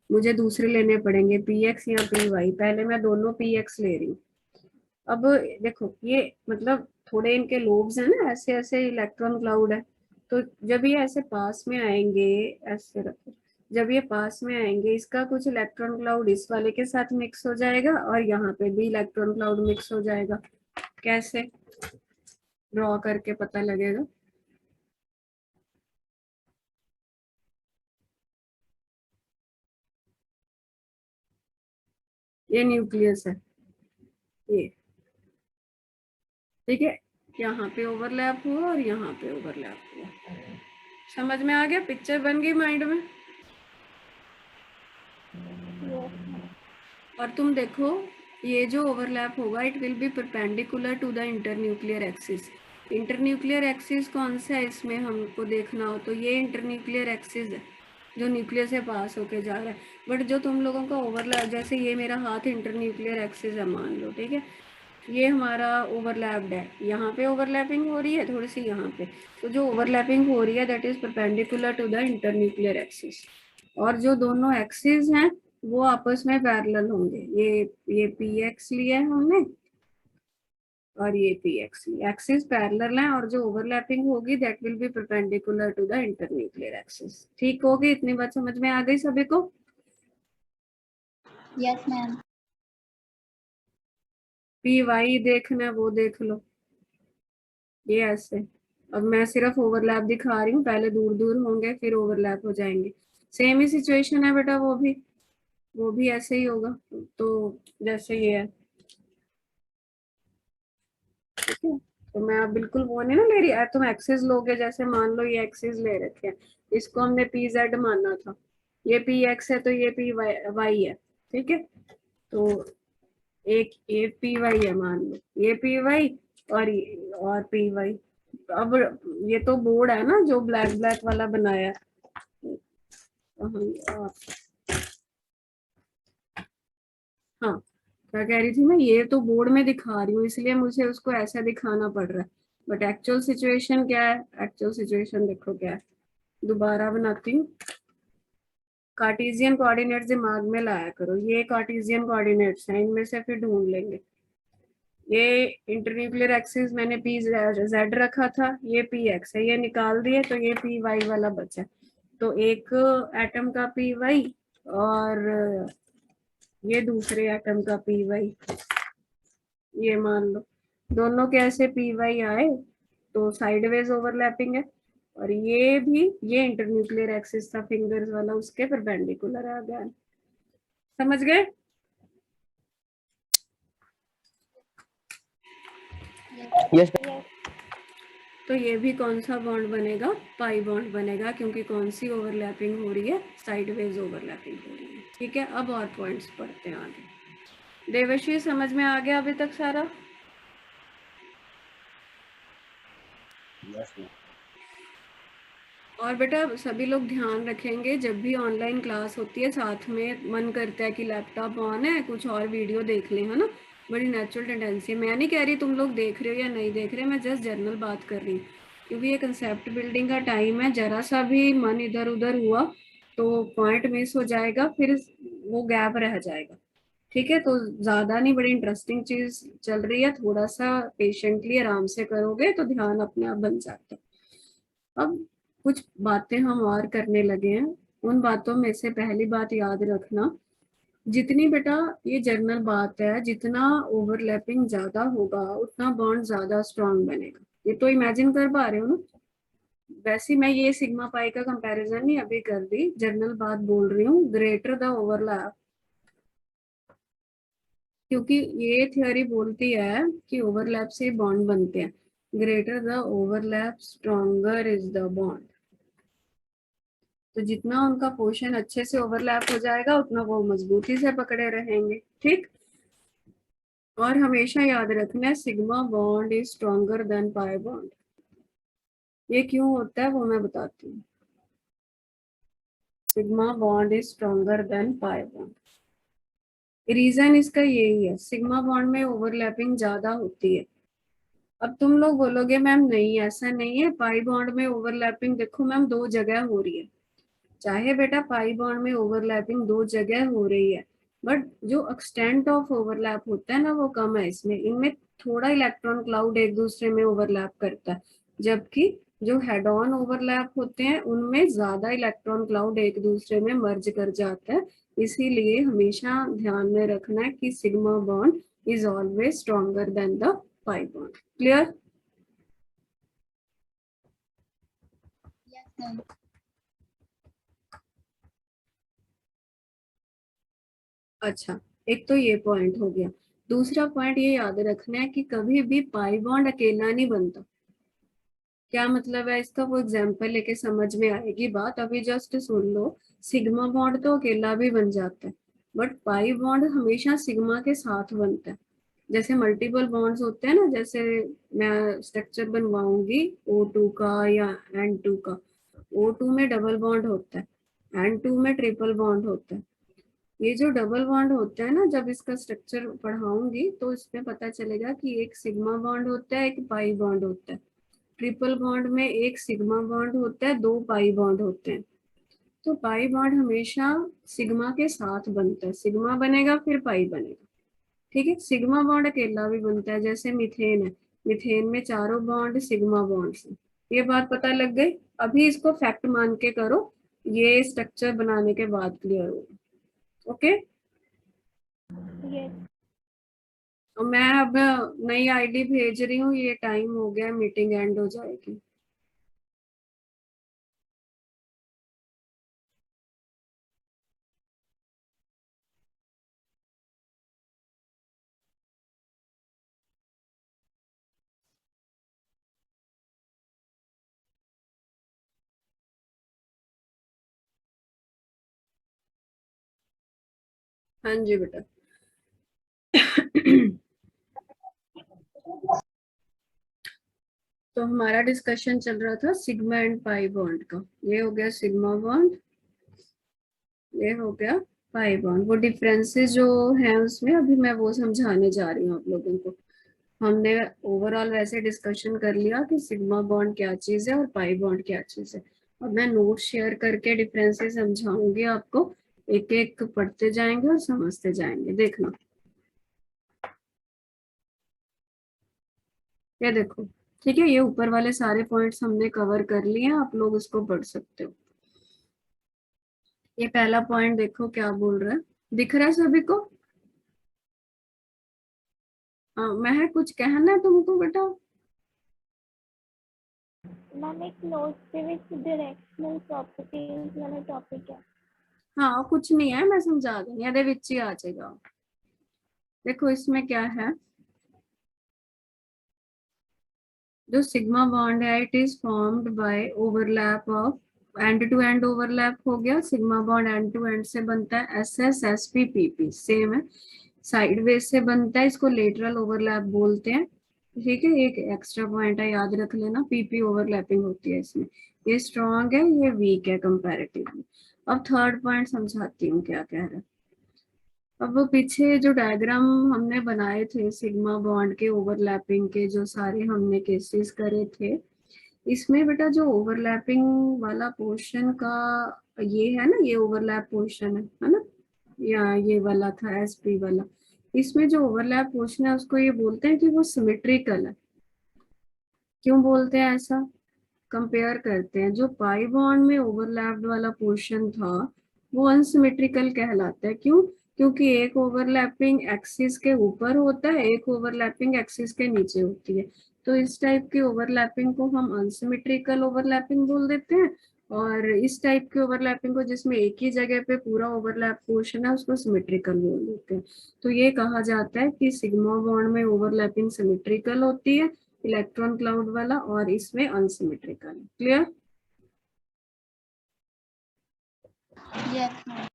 मुझे दूसरे लेने पड़ेंगे, पी एक्स या पी वाई। पहले मैं दोनों पी एक्स ले रही हूँ। अब देखो ये मतलब थोड़े इनके लोब्स हैं ना, ऐसे ऐसे इलेक्ट्रॉन क्लाउड है। तो जब ये ऐसे पास में आएंगे, ऐसे रखो, जब ये पास में आएंगे इसका कुछ इलेक्ट्रॉन क्लाउड इस वाले के साथ मिक्स हो जाएगा और यहाँ पे भी इलेक्ट्रॉन क्लाउड मिक्स हो जाएगा। कैसे ड्रॉ करके पता लगेगा? ये न्यूक्लियस है ये। ठीक है, यहाँ पे ओवरलैप हुआ और यहाँ पे ओवरलैप हुआ। समझ में आ गया? पिक्चर बन गई माइंड में। और तुम देखो ये जो ओवरलैप होगा it will be perpendicular to the internuclear axis. Internuclear axis कौन सा है इसमें हमको देखना हो तो ये इंटरन्यूक्लियर एक्सिस है जो न्यूक्लियस से पास होके जा रहा है। बट जो तुम लोगों का ओवरलैप, जैसे ये मेरा हाथ इंटरन्यूक्लियर एक्सिस है मान लो, ठीक है, ये हमारा ओवरलैप्ड है, यहाँ पे ओवरलैपिंग हो रही है थोड़ी सी यहाँ पे। तो जो ओवरलैपिंग हो रही है that is perpendicular to the internuclear axis. और जो दोनों एक्सिस हैं वो आपस में पैरेलल होंगे। ये पी एक्स लिया है हमने और ये पी एक्स लिया, एक्सिस पैरेलल है और जो ओवरलैपिंग होगी that will be perpendicular to the internuclear axis. ठीक होगी? इतनी बात समझ में आ गई सभी को? Yes ma'am. पी वाई देखना है वो देख लो, ये ऐसे। अब मैं सिर्फ ओवरलैप दिखा रही हूँ, पहले दूर दूर होंगे फिर ओवरलैप हो जाएंगे। सेम ही सिचुएशन है बेटा, वो भी ऐसे ही होगा। तो जैसे ये है, ठीक है, तो मैं अब बिल्कुल वो नहीं ना ले रही। तुम एक्सिस लोगे, जैसे मान लो ये एक्सिस ले रखे हैं, इसको हमने पी जेड माना था, ये पी एक्स है तो ये पी वाई है। ठीक है, तो एक ये पी वाई है मान लो, ये पी वाई और पी वाई। अब ये तो बोर्ड है ना जो ब्लैक ब्लैक वाला बनाया है। हाँ, क्या कह रही थी मैं? ये तो बोर्ड में दिखा रही हूँ इसलिए मुझे उसको ऐसा दिखाना पड़ रहा है, बट एक्चुअल सिचुएशन क्या है? एक्चुअल सिचुएशन देखो क्या है, दोबारा बनाती हूँ। कार्टेशियन कोऑर्डिनेट्स दिमाग में लाया करो, ये कार्टेशियन कोऑर्डिनेट्स हैं, इनमें से फिर ढूंढ लेंगे। ये इंटरन्यूक्लियर एक्सिस मैंने पी जेड रखा था, ये पी एक्स है, ये निकाल दिए तो ये पी वाई वाला बचा। तो एक एटम का पी वाई और ये दूसरे एटम का पी वाई, ये मान लो दोनों के ऐसे पी वाई आए तो साइडवेज ओवरलैपिंग है। और ये भी, ये इंटरन्यूक्लियर एक्सिस था फिंगर्स वाला, उसके परपेंडिकुलर आ गया। समझ गए? Yes. तो ये भी कौन सा बॉन्ड बनेगा, पाई बॉन्ड बनेगा, क्योंकि कौन सी ओवरलैपिंग हो रही है, साइडवेज ओवरलैपिंग हो रही है। ठीक है, अब और पॉइंट्स पढ़ते हैं आगे। देवश्री समझ में आ गया अभी तक सारा? Yes, ma'am. और बेटा सभी लोग ध्यान रखेंगे, जब भी ऑनलाइन क्लास होती है साथ में मन करता है कि लैपटॉप ऑन है कुछ और वीडियो देख लें, है ना, बड़ी नेचुरल टेंडेंसी है। मैं नहीं कह रही तुम लोग देख रहे हो या नहीं देख रहे, मैं जस्ट जनरल बात कर रही हूँ, क्योंकि ये कंसेप्ट बिल्डिंग का टाइम है, जरा सा भी मन इधर उधर हुआ तो पॉइंट मिस हो जाएगा, फिर वो गैप रह जाएगा। ठीक है, तो ज्यादा नहीं, बड़ी इंटरेस्टिंग चीज चल रही है, थोड़ा सा पेशेंटली आराम से करोगे तो ध्यान अपने आप बन जाता है। अब कुछ बातें हम और करने लगे हैं, उन बातों में से पहली बात याद रखना, जितनी बेटा ये जनरल बात है, जितना ओवरलैपिंग ज्यादा होगा उतना बॉन्ड ज्यादा स्ट्रांग बनेगा। ये तो इमेजिन कर पा रहे हो ना? वैसे मैं ये सिग्मा पाई का कंपैरिजन नहीं अभी कर दी, जनरल बात बोल रही हूँ, ग्रेटर द ओवरलैप, क्योंकि ये थ्योरी बोलती है कि ओवरलैप से बॉन्ड बनते हैं। Greater the overlap stronger is the bond. तो जितना उनका पोर्शन अच्छे से ओवरलैप हो जाएगा उतना वो मजबूती से पकड़े रहेंगे। ठीक, और हमेशा याद रखना sigma bond is stronger than pi bond. ये क्यों होता है वो मैं बताती हूँ। Sigma bond is stronger than pi bond, reason इसका यही है, सिग्मा बॉन्ड में ओवरलैपिंग ज्यादा होती है। अब तुम लोग बोलोगे मैम नहीं ऐसा नहीं है, पाई बॉन्ड में ओवरलैपिंग देखो मैम दो जगह हो रही है, चाहे बेटा पाई बॉन्ड में ओवरलैपिंग दो जगह हो रही है, बट जो एक्सटेंट ऑफ ओवरलैप होता है ना वो कम है इसमें, इनमें थोड़ा इलेक्ट्रॉन क्लाउड एक दूसरे में ओवरलैप करता है, जबकि जो हेड ऑन ओवरलैप होते हैं उनमें ज्यादा इलेक्ट्रॉन क्लाउड एक दूसरे में मर्ज कर जाता है। इसीलिए हमेशा ध्यान में रखना है कि sigma bond is always stronger than the pi bond. Clear? अच्छा, एक तो ये पॉइंट हो गया। दूसरा पॉइंट ये याद रखना है कि कभी भी पाई बॉन्ड अकेला नहीं बनता। क्या मतलब है इसका, वो एग्जांपल लेके समझ में आएगी बात, अभी जस्ट सुन लो। सिग्मा बॉन्ड तो अकेला भी बन जाता है, बट पाई बॉन्ड हमेशा सिग्मा के साथ बनता है। जैसे मल्टीपल बॉन्ड्स होते हैं ना, जैसे मैं स्ट्रक्चर बनवाऊंगी O2 का या N2 का, O2 में डबल बॉन्ड होता है, N2 में ट्रिपल बॉन्ड होता है। ये जो डबल बॉन्ड होता है ना, जब इसका स्ट्रक्चर पढ़ाऊंगी तो इसमें पता चलेगा कि एक सिग्मा बॉन्ड होता है, एक पाई बॉन्ड होता है। ट्रिपल बॉन्ड में एक सिग्मा बॉन्ड होता है, दो पाई बॉन्ड होते हैं। तो पाई बॉन्ड हमेशा सिग्मा के साथ बनता है, सिग्मा बनेगा फिर पाई बनेगा। ठीक है, सिग्मा बॉन्ड अकेला भी बनता है, जैसे मीथेन है, मीथेन में चारों बॉन्ड सिग्मा बॉन्ड है। ये बात पता लग गई? अभी इसको फैक्ट मान के करो, ये स्ट्रक्चर बनाने के बाद क्लियर होगा। ओके, यस और मैं अब नई आईडी भेज रही हूँ, ये टाइम हो गया, मीटिंग एंड हो जाएगी। हाँ जी बेटा। तो हमारा डिस्कशन चल रहा था सिग्मा एंड पाई बॉन्ड का। ये हो गया सिग्मा बॉन्ड, ये हो गया पाई बॉन्ड। वो डिफरेंसेस जो हैं उसमें अभी मैं वो समझाने जा रही हूँ आप लोगों को। हमने ओवरऑल वैसे डिस्कशन कर लिया कि सिग्मा बॉन्ड क्या चीज है और पाई बॉन्ड क्या चीज है। अब मैं नोट शेयर करके डिफरेंसेस समझाऊंगी आपको, एक एक पढ़ते जाएंगे और समझते जाएंगे। देखना, ये देखो, ठीक है, ये ऊपर वाले सारे पॉइंट्स हमने कवर कर लिए हैं, आप लोग इसको पढ़ सकते हो। ये पहला पॉइंट देखो क्या बोल रहा है, दिख रहा है सभी को? मैं कुछ कहना है तुमको बेटा? मैम एक नोट्स के विच डायरेक्शनल प्रॉपर्टीज वाला टॉपिक है। हाँ कुछ नहीं है, मैं समझा दूंगी, ਇਹਦੇ ਵਿੱਚ ही आ जाएगा। देखो इसमें क्या है, जो सिग्मा बॉन्ड है it is formed by overlap of, end to end overlap हो गया, sigma bond end to end से बनता है s s s p p p, same है। साइडवेज से बनता है, इसको लेटरल ओवरलैप बोलते हैं। ठीक है, एक एक्स्ट्रा पॉइंट है, याद रख लेना, पीपी ओवरलैपिंग होती है इसमें। ये स्ट्रॉन्ग है, ये वीक है कंपैरेटिवली। अब थर्ड पॉइंट समझाती हूँ क्या कह रहा है। अब वो पीछे जो डायग्राम हमने बनाए थे सिग्मा बॉन्ड के ओवरलैपिंग के, जो सारे हमने केसेस करे थे, इसमें बेटा जो ओवरलैपिंग वाला पोर्शन का ये है ना, ये ओवरलैप पोर्शन है ना, या ये वाला था एसपी वाला, इसमें जो ओवरलैप पोर्शन है उसको ये बोलते हैं कि वो सिमेट्रिकल है। क्यों बोलते हैं ऐसा? कंपेयर करते हैं, जो पाई बॉन्ड में ओवरलैप्ड वाला पोर्शन था वो अनसिमेट्रिकल कहलाता है। क्यों? क्योंकि एक ओवरलैपिंग एक्सिस के ऊपर होता है, एक ओवरलैपिंग एक्सिस के नीचे होती है। तो इस टाइप की ओवरलैपिंग को हम अनसिमेट्रिकल ओवरलैपिंग बोल देते हैं, और इस टाइप की ओवरलैपिंग को जिसमें एक ही जगह पे पूरा ओवरलैप पोर्शन है उसको सिमेट्रिकल बोल देते हैं। तो ये कहा जाता है कि सिग्मा बॉन्ड में ओवरलैपिंग सिमेट्रिकल होती है, इलेक्ट्रॉन क्लाउड वाला, और इसमें अनसिमेट्रिकल। क्लियर? यस।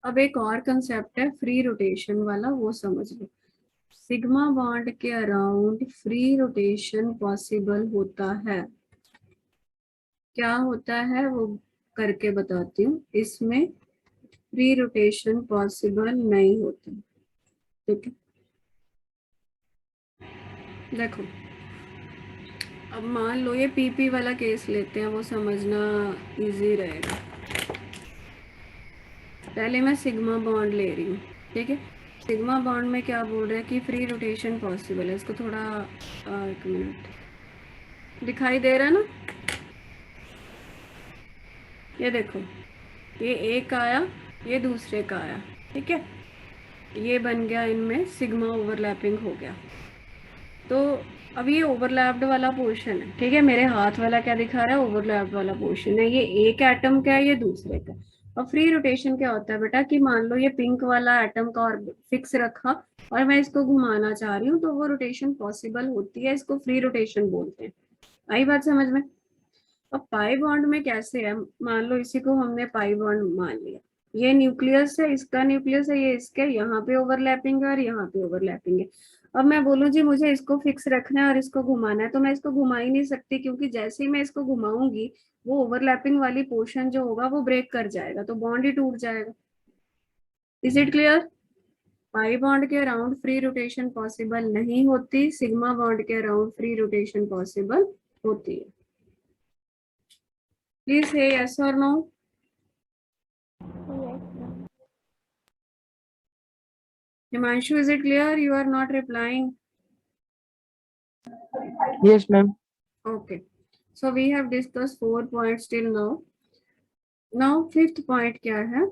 अब एक और कंसेप्ट है फ्री रोटेशन वाला, वो समझ लो। सिग्मा बॉन्ड के अराउंड फ्री रोटेशन पॉसिबल होता है। क्या होता है वो करके बताती हूँ। इसमें फ्री रोटेशन पॉसिबल नहीं होता। ठीक है, देखो, अब मान लो ये पीपी वाला केस लेते हैं, वो समझना इजी रहेगा। पहले मैं सिग्मा बॉन्ड ले रही हूँ, ठीक है। सिग्मा बॉन्ड में क्या बोल रहे हैं कि फ्री रोटेशन पॉसिबल है। इसको थोड़ा एक मिनट, दिखाई दे रहा है ना? ये देखो, ये एक आया, ये दूसरे का आया, ठीक है, ये बन गया, इनमें सिग्मा ओवरलैपिंग हो गया। तो अब ये ओवरलैप्ड वाला पोर्शन है, ठीक है, मेरे हाथ वाला क्या दिखा रहा है, ओवरलैप्ड वाला पोर्शन है, ये एक एटम का है, ये दूसरे का। अब फ्री रोटेशन क्या होता है बेटा, कि मान लो ये पिंक वाला एटम का और फिक्स रखा और मैं इसको घुमाना चाह रही हूँ, तो वो रोटेशन पॉसिबल होती है, इसको फ्री रोटेशन बोलते हैं। आई बात समझ में? अब पाई बॉन्ड में कैसे है, मान लो इसी को हमने पाई बॉन्ड मान लिया, ये न्यूक्लियस है, इसका न्यूक्लियस है, ये इसके, यहाँ पे ओवरलैपिंग है और यहाँ पे ओवरलैपिंग है। अब मैं बोलूँ जी मुझे इसको फिक्स रखना है और इसको घुमाना है, तो मैं इसको घुमा ही नहीं सकती, क्योंकि जैसे ही मैं इसको घुमाऊंगी वो ओवरलैपिंग वाली पोर्शन जो होगा वो ब्रेक कर जाएगा, तो बॉन्ड ही टूट जाएगा। Is it clear? Pi bond के अराउंड फ्री रोटेशन पॉसिबल नहीं होती, सिग्मा बॉन्ड के अराउंड फ्री रोटेशन पॉसिबल होती है। प्लीज से यस और no. Himanshu, is it clear? You are not replying. Yes, ma'am. Okay. So we have discussed 4 points till now. Now fifth point क्या है?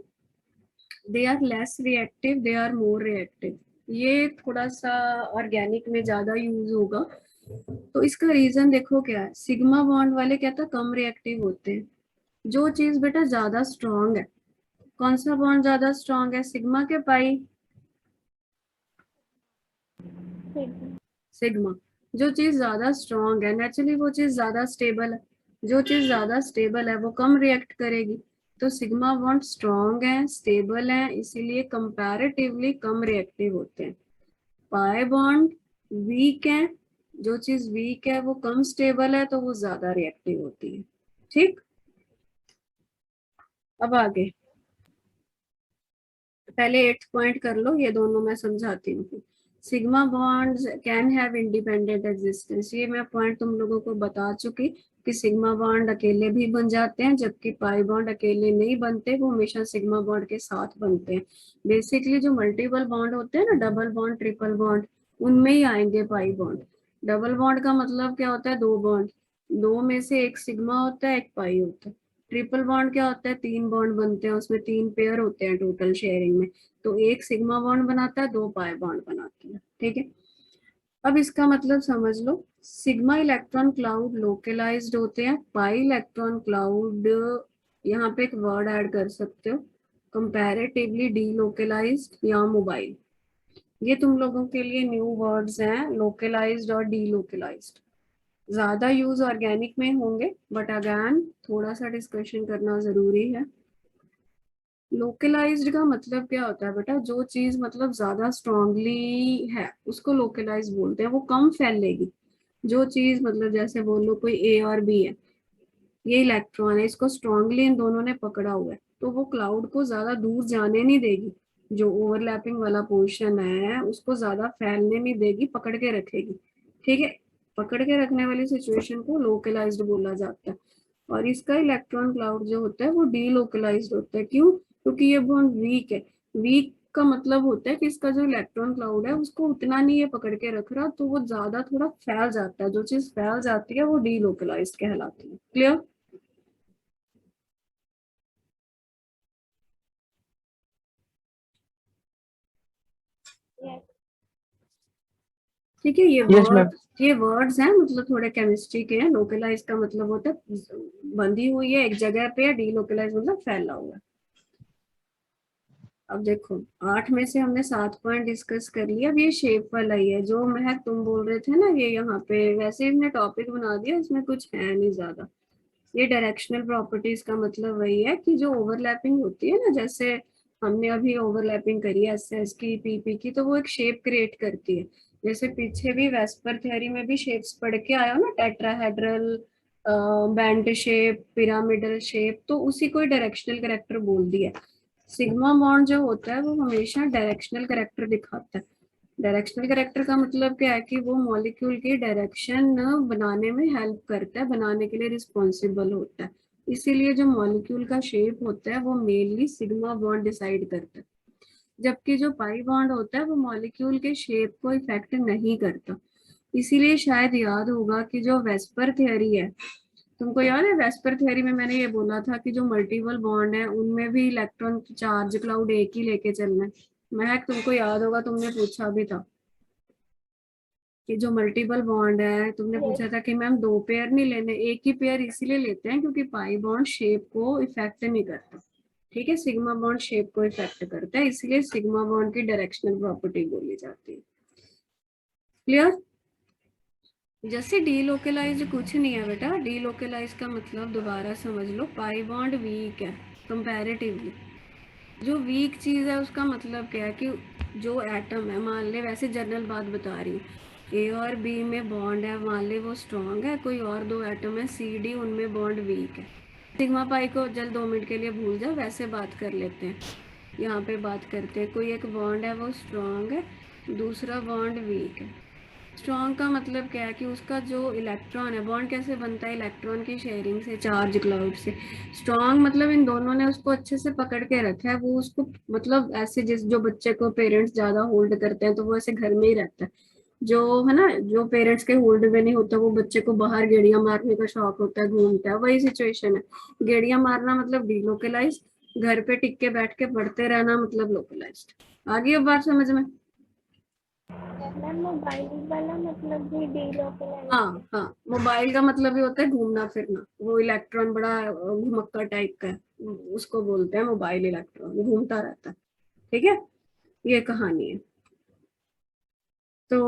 They are less reactive, they are more reactive. ये थोड़ा सा organic में ज्यादा use होगा। तो इसका रीजन देखो क्या है, सिग्मा बॉन्ड वाले क्या था, कम रिएक्टिव होते हैं। जो चीज बेटा ज्यादा स्ट्रॉन्ग है, कौन सा बॉन्ड ज्यादा स्ट्रॉन्ग है, सिग्मा के पाई? सिग्मा। जो चीज ज्यादा स्ट्रॉन्ग है नेचुरली वो चीज ज्यादा स्टेबल है, जो चीज ज्यादा स्टेबल है वो कम रिएक्ट करेगी। तो सिग्मा बॉन्ड स्ट्रॉन्ग है, स्टेबल है, इसीलिए कंपैरेटिवली कम रिएक्टिव होते हैं। पाई बॉन्ड वीक है, जो चीज वीक है वो कम स्टेबल है, तो वो ज्यादा रिएक्टिव होती है। ठीक, अब आगे पहले 8th पॉइंट कर लो, ये दोनों मैं समझाती हूँ। Sigma bonds can have independent existence, ये मैं पॉइंट तुम लोगों को बता चुकी कि सिग्मा बॉन्ड अकेले भी बन जाते हैं, जबकि पाई बॉन्ड अकेले नहीं बनते, वो हमेशा सिग्मा बॉन्ड के साथ बनते हैं। बेसिकली जो मल्टीपल बॉन्ड होते हैं ना, डबल बॉन्ड, ट्रिपल बॉन्ड, उनमें ही आएंगे पाई बॉन्ड। डबल बॉन्ड का मतलब क्या होता है, दो बॉन्ड, दो में से एक सिग्मा होता है, एक पाई होता है। ट्रिपल बॉन्ड क्या होता है, तीन बॉन्ड बनते हैं, उसमें तीन पेयर होते हैं टोटल शेयरिंग में, तो एक सिग्मा बॉन्ड बनाता है, दो पाई बॉन्ड बनाती है। ठीक है, अब इसका मतलब समझ लो, सिग्मा इलेक्ट्रॉन क्लाउड लोकलाइज्ड होते हैं, पाई इलेक्ट्रॉन क्लाउड, यहाँ पे एक वर्ड ऐड कर सकते हो, कंपैरेटिवली डीलोकलाइज्ड या मोबाइल। ये तुम लोगों के लिए न्यू वर्ड्स हैं, लोकलाइज्ड और डीलोकलाइज्ड। ज्यादा यूज ऑर्गेनिक में होंगे, बट अगेन थोड़ा सा डिस्कशन करना जरूरी है। लोकलाइज्ड का मतलब क्या होता है बेटा, जो चीज मतलब ज्यादा स्ट्रांगली है उसको लोकलाइज बोलते हैं, वो कम फैलेगी। जो चीज मतलब जैसे बोलो कोई ए और बी है, ये इलेक्ट्रॉन है, इसको स्ट्रांगली इन दोनों ने पकड़ा हुआ है, तो वो क्लाउड को ज्यादा दूर जाने नहीं देगी। जो ओवरलैपिंग वाला पोर्शन है उसको ज्यादा फैलने नहीं देगी, पकड़ के रखेगी। ठीक है, पकड़ के रखने वाली सिचुएशन को लोकलाइज्ड बोला जाता है। और इसका इलेक्ट्रॉन क्लाउड जो होता है वो डीलोकलाइज्ड होता है। क्यों? क्योंकि ये बॉन्ड वीक है। वीक का मतलब होता है कि इसका जो इलेक्ट्रॉन क्लाउड है उसको उतना नहीं ये पकड़ के रख रहा, तो वो ज्यादा थोड़ा फैल जाता है। जो चीज फैल जाती है वो डीलोकलाइज्ड कहलाती है। क्लियर? Yes. ठीक है, Yes, ma'am. ये वर्ड्स हैं, मतलब थोड़े केमिस्ट्री के हैं। लोकलाइज का मतलब होता है बंधी हुई है एक जगह पे, या डीलोकलाइज मतलब फैला हुआ है। अब देखो, 8 में से हमने 7 पॉइंट डिस्कस कर लिया। अब ये शेप वाला ही है जो महक तुम बोल रहे थे ना, ये यहाँ पे वैसे इसने टॉपिक बना दिया, इसमें कुछ है नहीं ज्यादा। ये डायरेक्शनल प्रॉपर्टीज का मतलब वही है कि जो ओवरलैपिंग होती है ना, जैसे हमने अभी ओवरलैपिंग करी है एसएस की, पीपी की, तो वो एक शेप क्रिएट करती है। जैसे पीछे भी वेस्पर थ्योरी में भी शेप्स पढ़ के आया हो ना, tetrahedral, band shape, pyramidal shape, तो उसी को डायरेक्शनल कैरेक्टर बोल दिया। सिग्मा बॉन्ड जो होता है वो हमेशा डायरेक्शनल कैरेक्टर दिखाता है। डायरेक्शनल कैरेक्टर का मतलब क्या है कि वो मॉलिक्यूल की डायरेक्शन बनाने में हेल्प करता है, बनाने के लिए रिस्पॉन्सिबल होता है। इसीलिए जो मॉलिक्यूल का शेप होता है वो मेनली सिग्मा बॉन्ड डिसाइड करता है। जबकि जो पाई बॉन्ड होता है वो मॉलिक्यूल के शेप को इफेक्ट नहीं करता। इसीलिए शायद याद होगा कि जो वेस्पर थ्योरी है, तुमको याद है वेस्पर थ्योरी में मैंने ये बोला था कि जो मल्टीपल बॉन्ड है उनमें भी इलेक्ट्रॉन चार्ज क्लाउड एक ही लेके चलना है। महक तुमको याद होगा, तुमने पूछा भी था कि जो मल्टीपल बॉन्ड है, तुमने Yes. पूछा था कि मैम 2 पेयर नहीं लेने, एक ही पेयर इसीलिए लेते हैं क्योंकि पाई बॉन्ड शेप को इफेक्ट नहीं करता। ठीक है, सिग्मा बॉन्ड शेप को इफेक्ट करता है, इसलिए सिग्मा बॉन्ड की डायरेक्शनल प्रॉपर्टी बोली जाती है। क्लियर? जैसे डीलोकलाइज कुछ नहीं है बेटा, डीलोकलाइज का मतलब दोबारा समझ लो, पाई बॉन्ड वीक है कंपैरेटिवली। जो वीक चीज है उसका मतलब क्या है कि जो एटम है, मान ले, वैसे जनरल बात बता रही हूँ, ए और बी में बॉन्ड है, मान ले वो स्ट्रांग है, कोई और 2 एटम है सी डी, उनमें बॉन्ड वीक है। सिग्मा पाई को जल 2 मिनट के लिए भूल जाओ, वैसे बात कर लेते हैं। यहाँ पे बात करते हैं, कोई एक बॉन्ड है वो स्ट्रांग है, दूसरा बॉन्ड वीक है। स्ट्रॉन्ग का मतलब क्या है कि उसका जो इलेक्ट्रॉन है, बॉन्ड कैसे बनता है, इलेक्ट्रॉन की शेयरिंग से, चार्ज क्लाउड से। स्ट्रॉन्ग मतलब इन दोनों ने उसको अच्छे से पकड़ के रखा है, वो उसको मतलब ऐसे, जिस जो बच्चे को पेरेंट्स ज्यादा होल्ड करते हैं तो वो ऐसे घर में ही रहता है। जो है ना, जो पेरेंट्स के होल्ड में नहीं होता वो बच्चे को बाहर गेड़ियां मारने का शौक होता है, घूमता है, वही सिचुएशन है। गेड़ियां मारना मतलब डीलोकलाइज, घर पे टिक के बैठ के पढ़ते रहना मतलब लोकलाइज्ड। आ गई अब बात समझ में? मैम मोबाइल वाला मतलब भी हाँ डीलोकलाइज्ड। हाँ, मोबाइल का मतलब ये होता है घूमना फिरना, वो इलेक्ट्रॉन बड़ा घुमक्कड़ टाइप का है, उसको बोलते हैं मोबाइल, इलेक्ट्रॉन घूमता रहता है। ठीक है, ये कहानी है। तो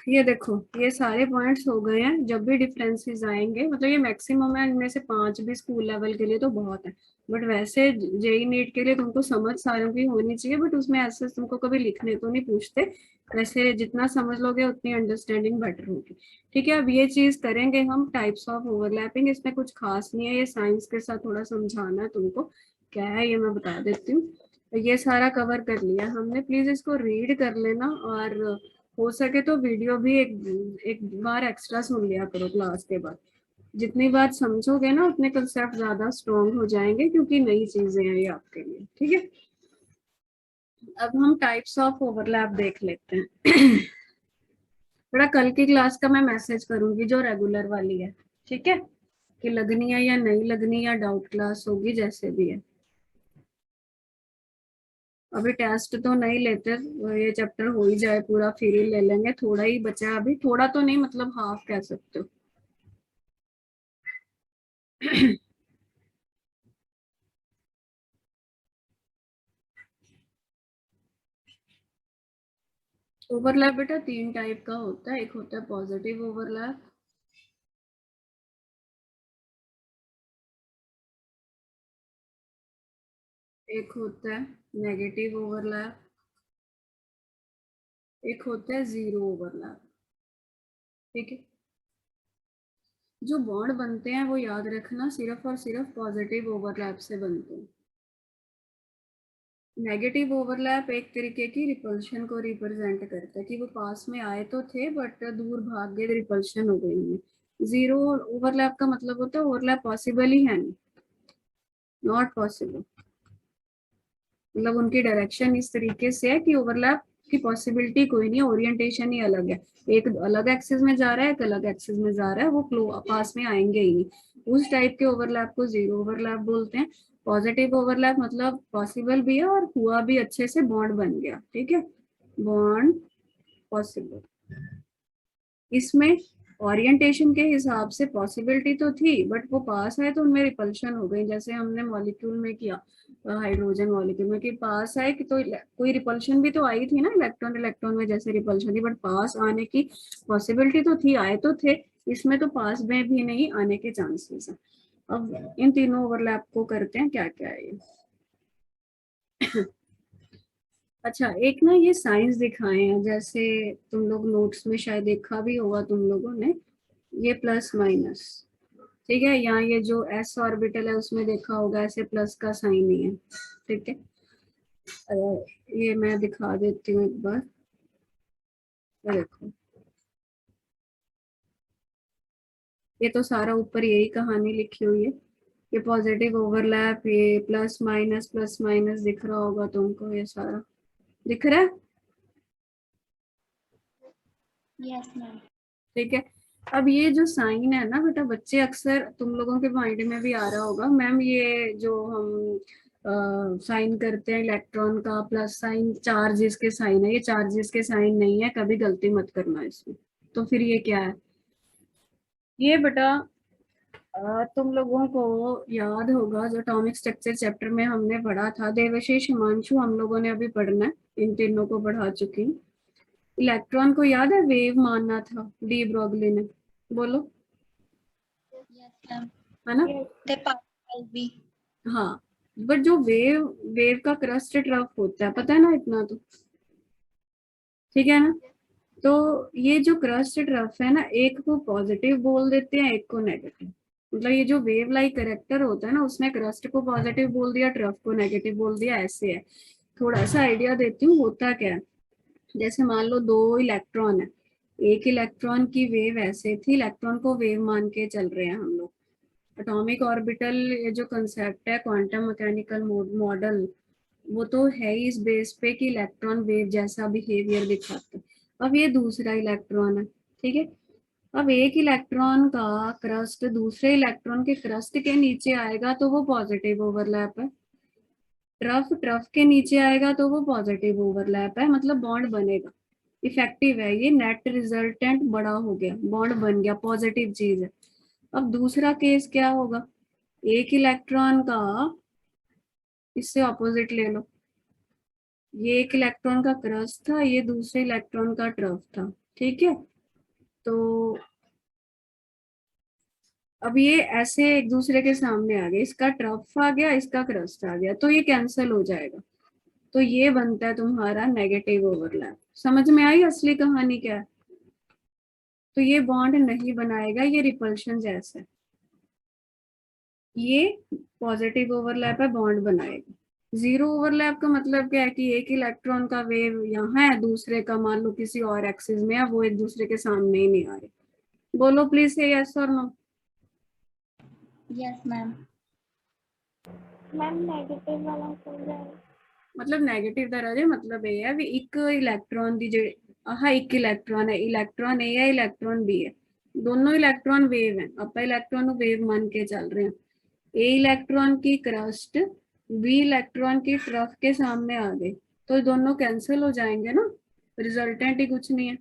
ये देखो, ये सारे पॉइंट्स हो गए हैं। जब भी डिफरेंसेस आएंगे, मतलब ये मैक्सिमम है, इनमें से 5 भी स्कूल लेवल के लिए तो बहुत है, बट वैसे जेई नीट के लिए तुमको समझ सारों की होनी चाहिए, बट उसमें ऐसे तुमको कभी लिखने तो नहीं पूछते। वैसे जितना समझ लोगे उतनी अंडरस्टैंडिंग बेटर होगी। ठीक है, अब ये चीज करेंगे हम, टाइप्स ऑफ ओवरलैपिंग। इसमें कुछ खास नहीं है, ये साइंस के साथ थोड़ा समझाना है तुमको, क्या है ये मैं बता देती हूँ। ये सारा कवर कर लिया हमने, प्लीज इसको रीड कर लेना, और हो सके तो वीडियो भी एक बार एक्स्ट्रा सुन लिया करो क्लास के बाद। जितनी बार समझोगे ना उतने कंसेप्ट ज्यादा स्ट्रॉन्ग हो जाएंगे, क्योंकि नई चीजें हैं ये आपके लिए। ठीक है, अब हम टाइप्स ऑफ ओवरलैप देख लेते हैं। थोड़ा कल की क्लास का मैं मैसेज करूंगी जो रेगुलर वाली है, ठीक है, कि लगनी है या नहीं लगनी, या डाउट क्लास होगी, जैसे भी है। अभी टेस्ट तो नहीं लेते, ये चैप्टर हो ही जाए पूरा फिर ही ले लेंगे, थोड़ा ही बचा है अभी, थोड़ा तो नहीं मतलब हाफ कह सकते हो। ओवरलैप बेटा 3 टाइप का होता है। एक होता है पॉजिटिव ओवरलैप, एक होता है नेगेटिव ओवरलैप, एक होता है जीरो ओवरलैप। ठीक है, जो बॉन्ड बनते हैं वो याद रखना सिर्फ और सिर्फ पॉजिटिव ओवरलैप से बनते हैं। नेगेटिव ओवरलैप एक तरीके की रिपल्शन को रिप्रेजेंट करता है कि वो पास में आए तो थे बट दूर भाग गए, रिपल्शन हो गई उनमें। जीरो ओवरलैप का मतलब होता है ओवरलैप पॉसिबल ही है नहीं, नॉट पॉसिबल। मतलब उनकी डायरेक्शन इस तरीके से है कि ओवरलैप की पॉसिबिलिटी कोई नहीं, ओरिएंटेशन ही अलग है। एक अलग एक्सिस में जा रहा है, एक अलग एक्सिस में जा रहा है, वो पास में आएंगे ही नहीं। उस टाइप के ओवरलैप को जीरो ओवरलैप बोलते हैं। पॉजिटिव ओवरलैप मतलब पॉसिबल भी है और हुआ भी, अच्छे से बॉन्ड बन गया। ठीक है, बॉन्ड पॉसिबल। इसमें ओरिएंटेशन के हिसाब से पॉसिबिलिटी तो थी बट वो पास है तो उनमें रिपल्शन हो गई, जैसे हमने मॉलिक्यूल में किया, हाइड्रोजन मॉलिक्यूल में कि पास है कि तो कोई रिपल्शन भी तो आई थी ना, इलेक्ट्रॉन इलेक्ट्रॉन में जैसे रिपल्शन थी, बट पास आने की पॉसिबिलिटी तो थी, आए तो थे। इसमें तो पास में भी नहीं आने के चांसेस है। अब इन तीनों ओवरलैप को करते हैं, क्या क्या है ये। अच्छा, एक ना ये साइंस दिखाए हैं, जैसे तुम लोग नोट्स में शायद देखा भी होगा तुम लोगों ने, ये प्लस माइनस। ठीक है, यहाँ ये जो एस ऑर्बिटल है उसमें देखा होगा ऐसे प्लस का साइन ही है। ठीक है, ये मैं दिखा देती हूँ एक बार, ये देखो, ये तो सारा ऊपर यही कहानी लिखी हुई है। ये पॉजिटिव ओवरलैप, ये प्लस माइनस दिख रहा होगा तुमको, ये सारा दिख रहा है। Yes ma'am. ठीक है, अब ये जो साइन है ना बेटा, बच्चे अक्सर तुम लोगों के माइंड में भी आ रहा होगा, मैम ये जो हम साइन करते हैं इलेक्ट्रॉन का प्लस साइन, चार्जेस के साइन है, ये चार्जेस के साइन नहीं है, कभी गलती मत करना इसमें। तो फिर ये क्या है, ये बेटा तुम लोगों को याद होगा जो एटॉमिक स्ट्रक्चर चैप्टर में हमने पढ़ा था, देवशीष हिमांशु हम लोगों ने अभी पढ़ना है, इन तीनों को पढ़ा चुकी हूँ। इलेक्ट्रॉन को याद है वेव मानना था डी ब्रोगली ने, बोलो, यस मैम। है ना। दे पार्टिकल भी। हाँ, बट जो वेव वेव का क्रस्ट ट्रफ होता है, पता है ना इतना तो, ठीक है ना। तो ये जो क्रस्ट ट्रफ है ना, एक को पॉजिटिव बोल देते हैं, एक को नेगेटिव। मतलब ये जो वेव लाइक करेक्टर होता है ना, उसमें क्रस्ट को पॉजिटिव बोल दिया, ट्रफ को नेगेटिव बोल दिया, ऐसे है। थोड़ा सा आइडिया देती हूँ होता क्या है। जैसे मान लो दो इलेक्ट्रॉन है, एक इलेक्ट्रॉन की वेव ऐसे थी, इलेक्ट्रॉन को वेव मान के चल रहे हैं हम लोग। एटॉमिक ऑर्बिटल ये जो कंसेप्ट है, क्वांटम मैकेनिकल मॉडल, वो तो है ही इस बेस पे कि इलेक्ट्रॉन वेव जैसा बिहेवियर दिखाता है। अब ये दूसरा इलेक्ट्रॉन है, ठीक है। अब एक इलेक्ट्रॉन का क्रस्ट दूसरे इलेक्ट्रॉन के क्रस्ट के नीचे आएगा तो वो पॉजिटिव ओवरलैप है, ट्रफ ट्रफ के नीचे आएगा तो वो पॉजिटिव ओवरलैप है, मतलब बॉन्ड बनेगा, इफेक्टिव है ये, नेट रिजल्टेंट बड़ा हो गया, बॉन्ड बन गया, पॉजिटिव चीज है। अब दूसरा केस क्या होगा, एक इलेक्ट्रॉन का, इससे ऑपोजिट ले लो, ये एक इलेक्ट्रॉन का क्रस्ट था, ये दूसरे इलेक्ट्रॉन का ट्रफ था। ठीक है, तो अब ये ऐसे एक दूसरे के सामने आ गए, इसका ट्रफ आ गया, इसका क्रस्ट आ गया, तो ये कैंसिल हो जाएगा। तो ये बनता है तुम्हारा नेगेटिव ओवरलैप। समझ में आई असली कहानी क्या है। तो ये बॉन्ड नहीं बनाएगा, ये रिपल्शन जैसा है। ये पॉजिटिव ओवरलैप है, बॉन्ड बनाएगा। जीरो ओवरलैप का मतलब क्या है कि एक इलेक्ट्रॉन का वेव यहाँ है, दूसरे का मान लो किसी और एक्सिस में है, वो एक दूसरे के सामने ही नहीं आ रहे। बोलो प्लीज से यस और no. Yes ma'am. Ma'am negative वाला समझा है। मतलब नेगेटिव दराजे मतलब ये है भी एक इलेक्ट्रॉन दी जो, हाँ एक इलेक्ट्रॉन है, इलेक्ट्रॉन ए है इलेक्ट्रॉन बी है, दोनों इलेक्ट्रॉन वेव है, आप इलेक्ट्रॉन को वेव मान के चल रहे हैं। ए इलेक्ट्रॉन की क्रस्ट बी इलेक्ट्रॉन की ट्रफ के सामने आ गई तो दोनों कैंसिल हो जाएंगे ना, रिजल्टेंट ही कुछ नहीं है।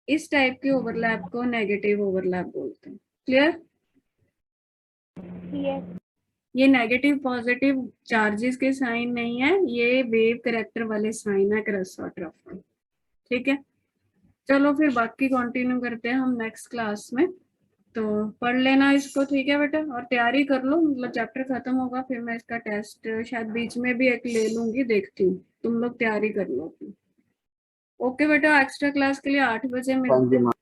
इस टाइप के ओवरलैप को नेगेटिव ओवरलैप बोलते हैं। क्लियर। यस। ये नेगेटिव पॉजिटिव चार्जेस के साइन नहीं है, ये वेव करेक्टर वाले साइन है क्रस्ट और ट्रफ। ठीक है, चलो फिर बाकी कंटिन्यू करते हैं हम नेक्स्ट क्लास में। तो पढ़ लेना इसको, ठीक है बेटा, और तैयारी कर लो, मतलब चैप्टर खत्म होगा फिर मैं इसका टेस्ट शायद बीच में भी एक ले लूंगी, देखती हूँ, तुम लोग तैयारी कर लो अपनी। ओके बेटा, एक्स्ट्रा क्लास के लिए 8 बजे थैंक मिलते यू हैं। मैम।